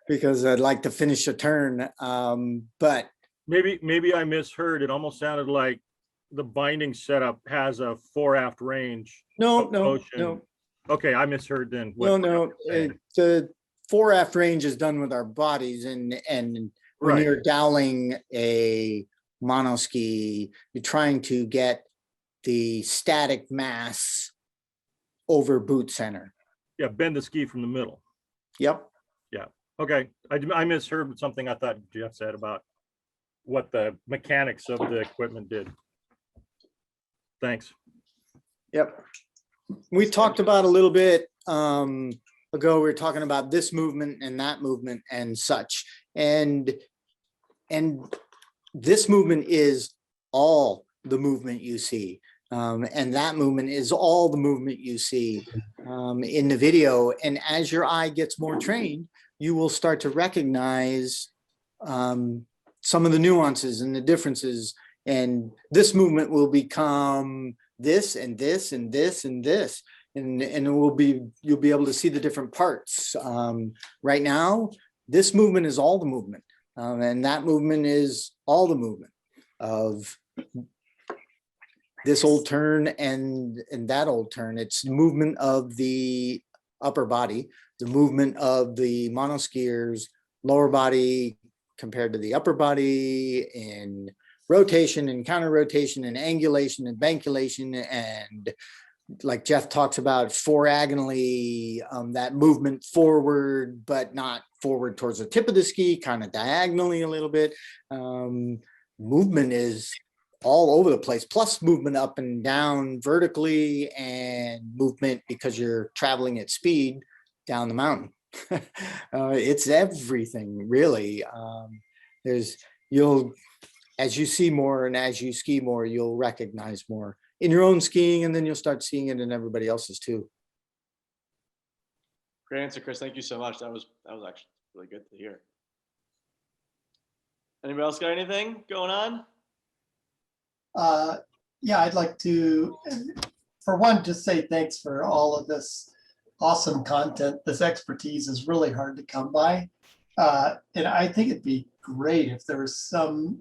because I'd like to finish a turn. But maybe I misheard. It almost sounded like the binding setup has a fore aft range. no. Okay, I misheard then. The fore aft range is done with our bodies, and when Right. you're doweling a monoski, you're trying to get the static mass over boot center. Yeah, bend the ski from the middle. Yep. Okay, I misheard something I thought Jeff said about what the mechanics of the equipment did. Thanks. Yep. We talked about a little bit ago, we were talking about this movement and that movement and such. And this movement is all the movement you see. And that movement is all the movement you see in the video. And as your eye gets more trained, you will start to recognize some of the nuances and the differences. And this movement will become this and this and this and this. And it will be, you'll be able to see the different parts. Right now, this movement is all the movement. And that movement is all the movement of this old turn and that old turn. It's movement of the upper body, the movement of the monoskiers lower body compared to the upper body, and rotation and counter rotation and angulation and bankulation, and like Jeff talks about foreagonally, that movement forward, but not forward towards the tip of the ski, kind of diagonally a little bit. Movement is all over the place, plus movement up and down vertically, and movement because you're traveling at speed down the mountain. It's everything, really. As you see more and as you ski more, you'll recognize more in your own skiing, and then you'll start seeing it in everybody else's too. Great answer, Chris. Thank you so much. That was actually really good to hear. Anybody else got anything going on? Yeah, I'd like to, for one, just say thanks for all of this awesome content. This expertise is really hard to come by. And I think it'd be great if there was some,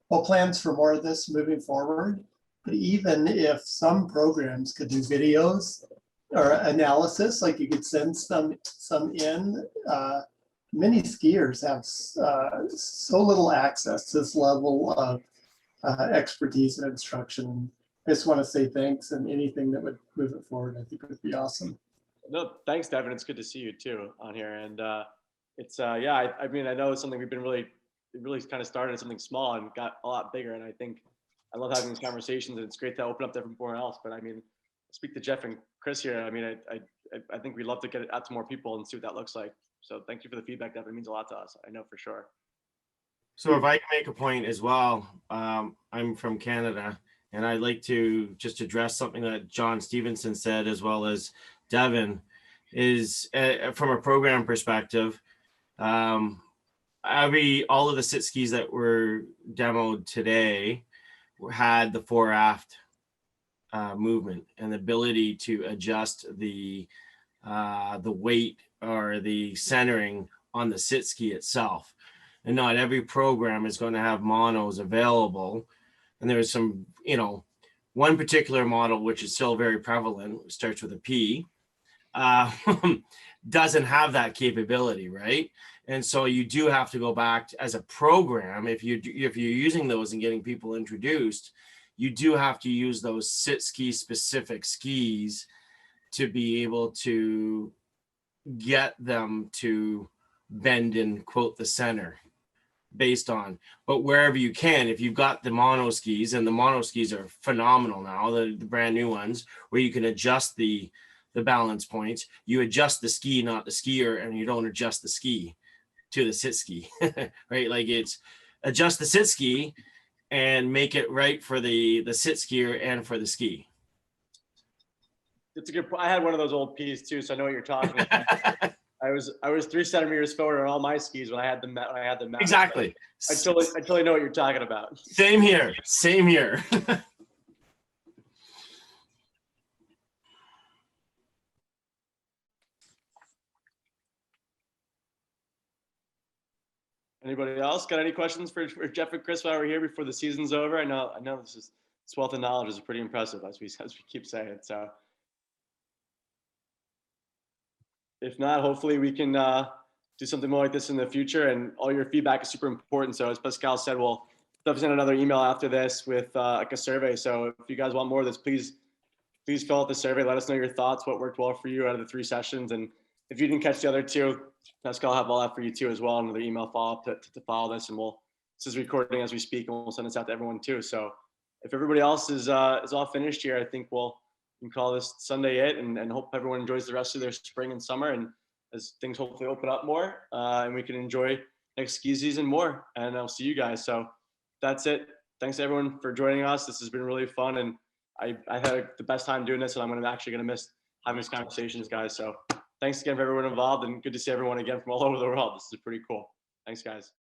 well, plans for more of this moving forward. But even if some programs could do videos or analysis, like you could send some in, many skiers have so little access to this level of expertise and instruction. I just want to say thanks, and anything that would move it forward, I think would be awesome. No, thanks, Devin. It's good to see you too on here. And it's yeah, I mean, I know it's something we've been really kind of started as something small and got a lot bigger. And I think I love having these conversations, and it's great to open up to everyone else. But I mean, speak to Geoff and Chris here. I mean, I think we'd love to get it out to more people and see what that looks like. So thank you for the feedback, Devin. It means a lot to us. I know for sure. So if I can make a point as well, I'm from Canada, and I'd like to just address something that John Stevenson said, as well as Devin, is from a program perspective, all of the sit skis that were demoed today had the fore aft movement and the ability to adjust the weight or the centering on the sit ski itself. And not every program is going to have monos available. And there's some, one particular model, which is still very prevalent, starts with a P, doesn't have that capability, right? And so you do have to go back as a program. If you're using those and getting people introduced, you do have to use those sit ski specific skis to be able to get them to bend and quote the center based on. But wherever you can, if you've got the mono skis, and the mono skis are phenomenal now, the brand new ones, where you can adjust the balance points, you adjust the ski, not the skier, and you don't adjust the ski to the sit ski, right? Like, it's adjust the sit ski and make it right for the sit skier and for the ski. It's a good. I had one of those old Ps too, so I know what you're talking about. I was 3 centimeters forward on all my skis when I had them. Exactly. I totally know what you're talking about. Same here. Same here. Anybody else got any questions for Geoff and Chris while we're here before the season's over? I know this wealth of knowledge is pretty impressive, as we keep saying. So if not, hopefully we can do something more like this in the future. And all your feedback is super important. So as Pascal said, we'll definitely send another email after this with like a survey. So if you guys want more of this, please fill out the survey. Let us know your thoughts, what worked well for you out of the 3 sessions. And if you didn't catch the other 2, Pascal will have all that for you too as well. Another email follow-up to follow this. And this is recording as we speak, and we'll send this out to everyone too. So if everybody else is all finished here, I think we can call this Sunday it, and hope everyone enjoys the rest of their spring and summer, and as things hopefully open up more, and we can enjoy next ski season more. And I'll see you guys. So that's it. Thanks everyone for joining us. This has been really fun, and I had the best time doing this, and I'm actually gonna miss having these conversations, guys. So thanks again for everyone involved, and good to see everyone again from all over the world. This is pretty cool. Thanks, guys.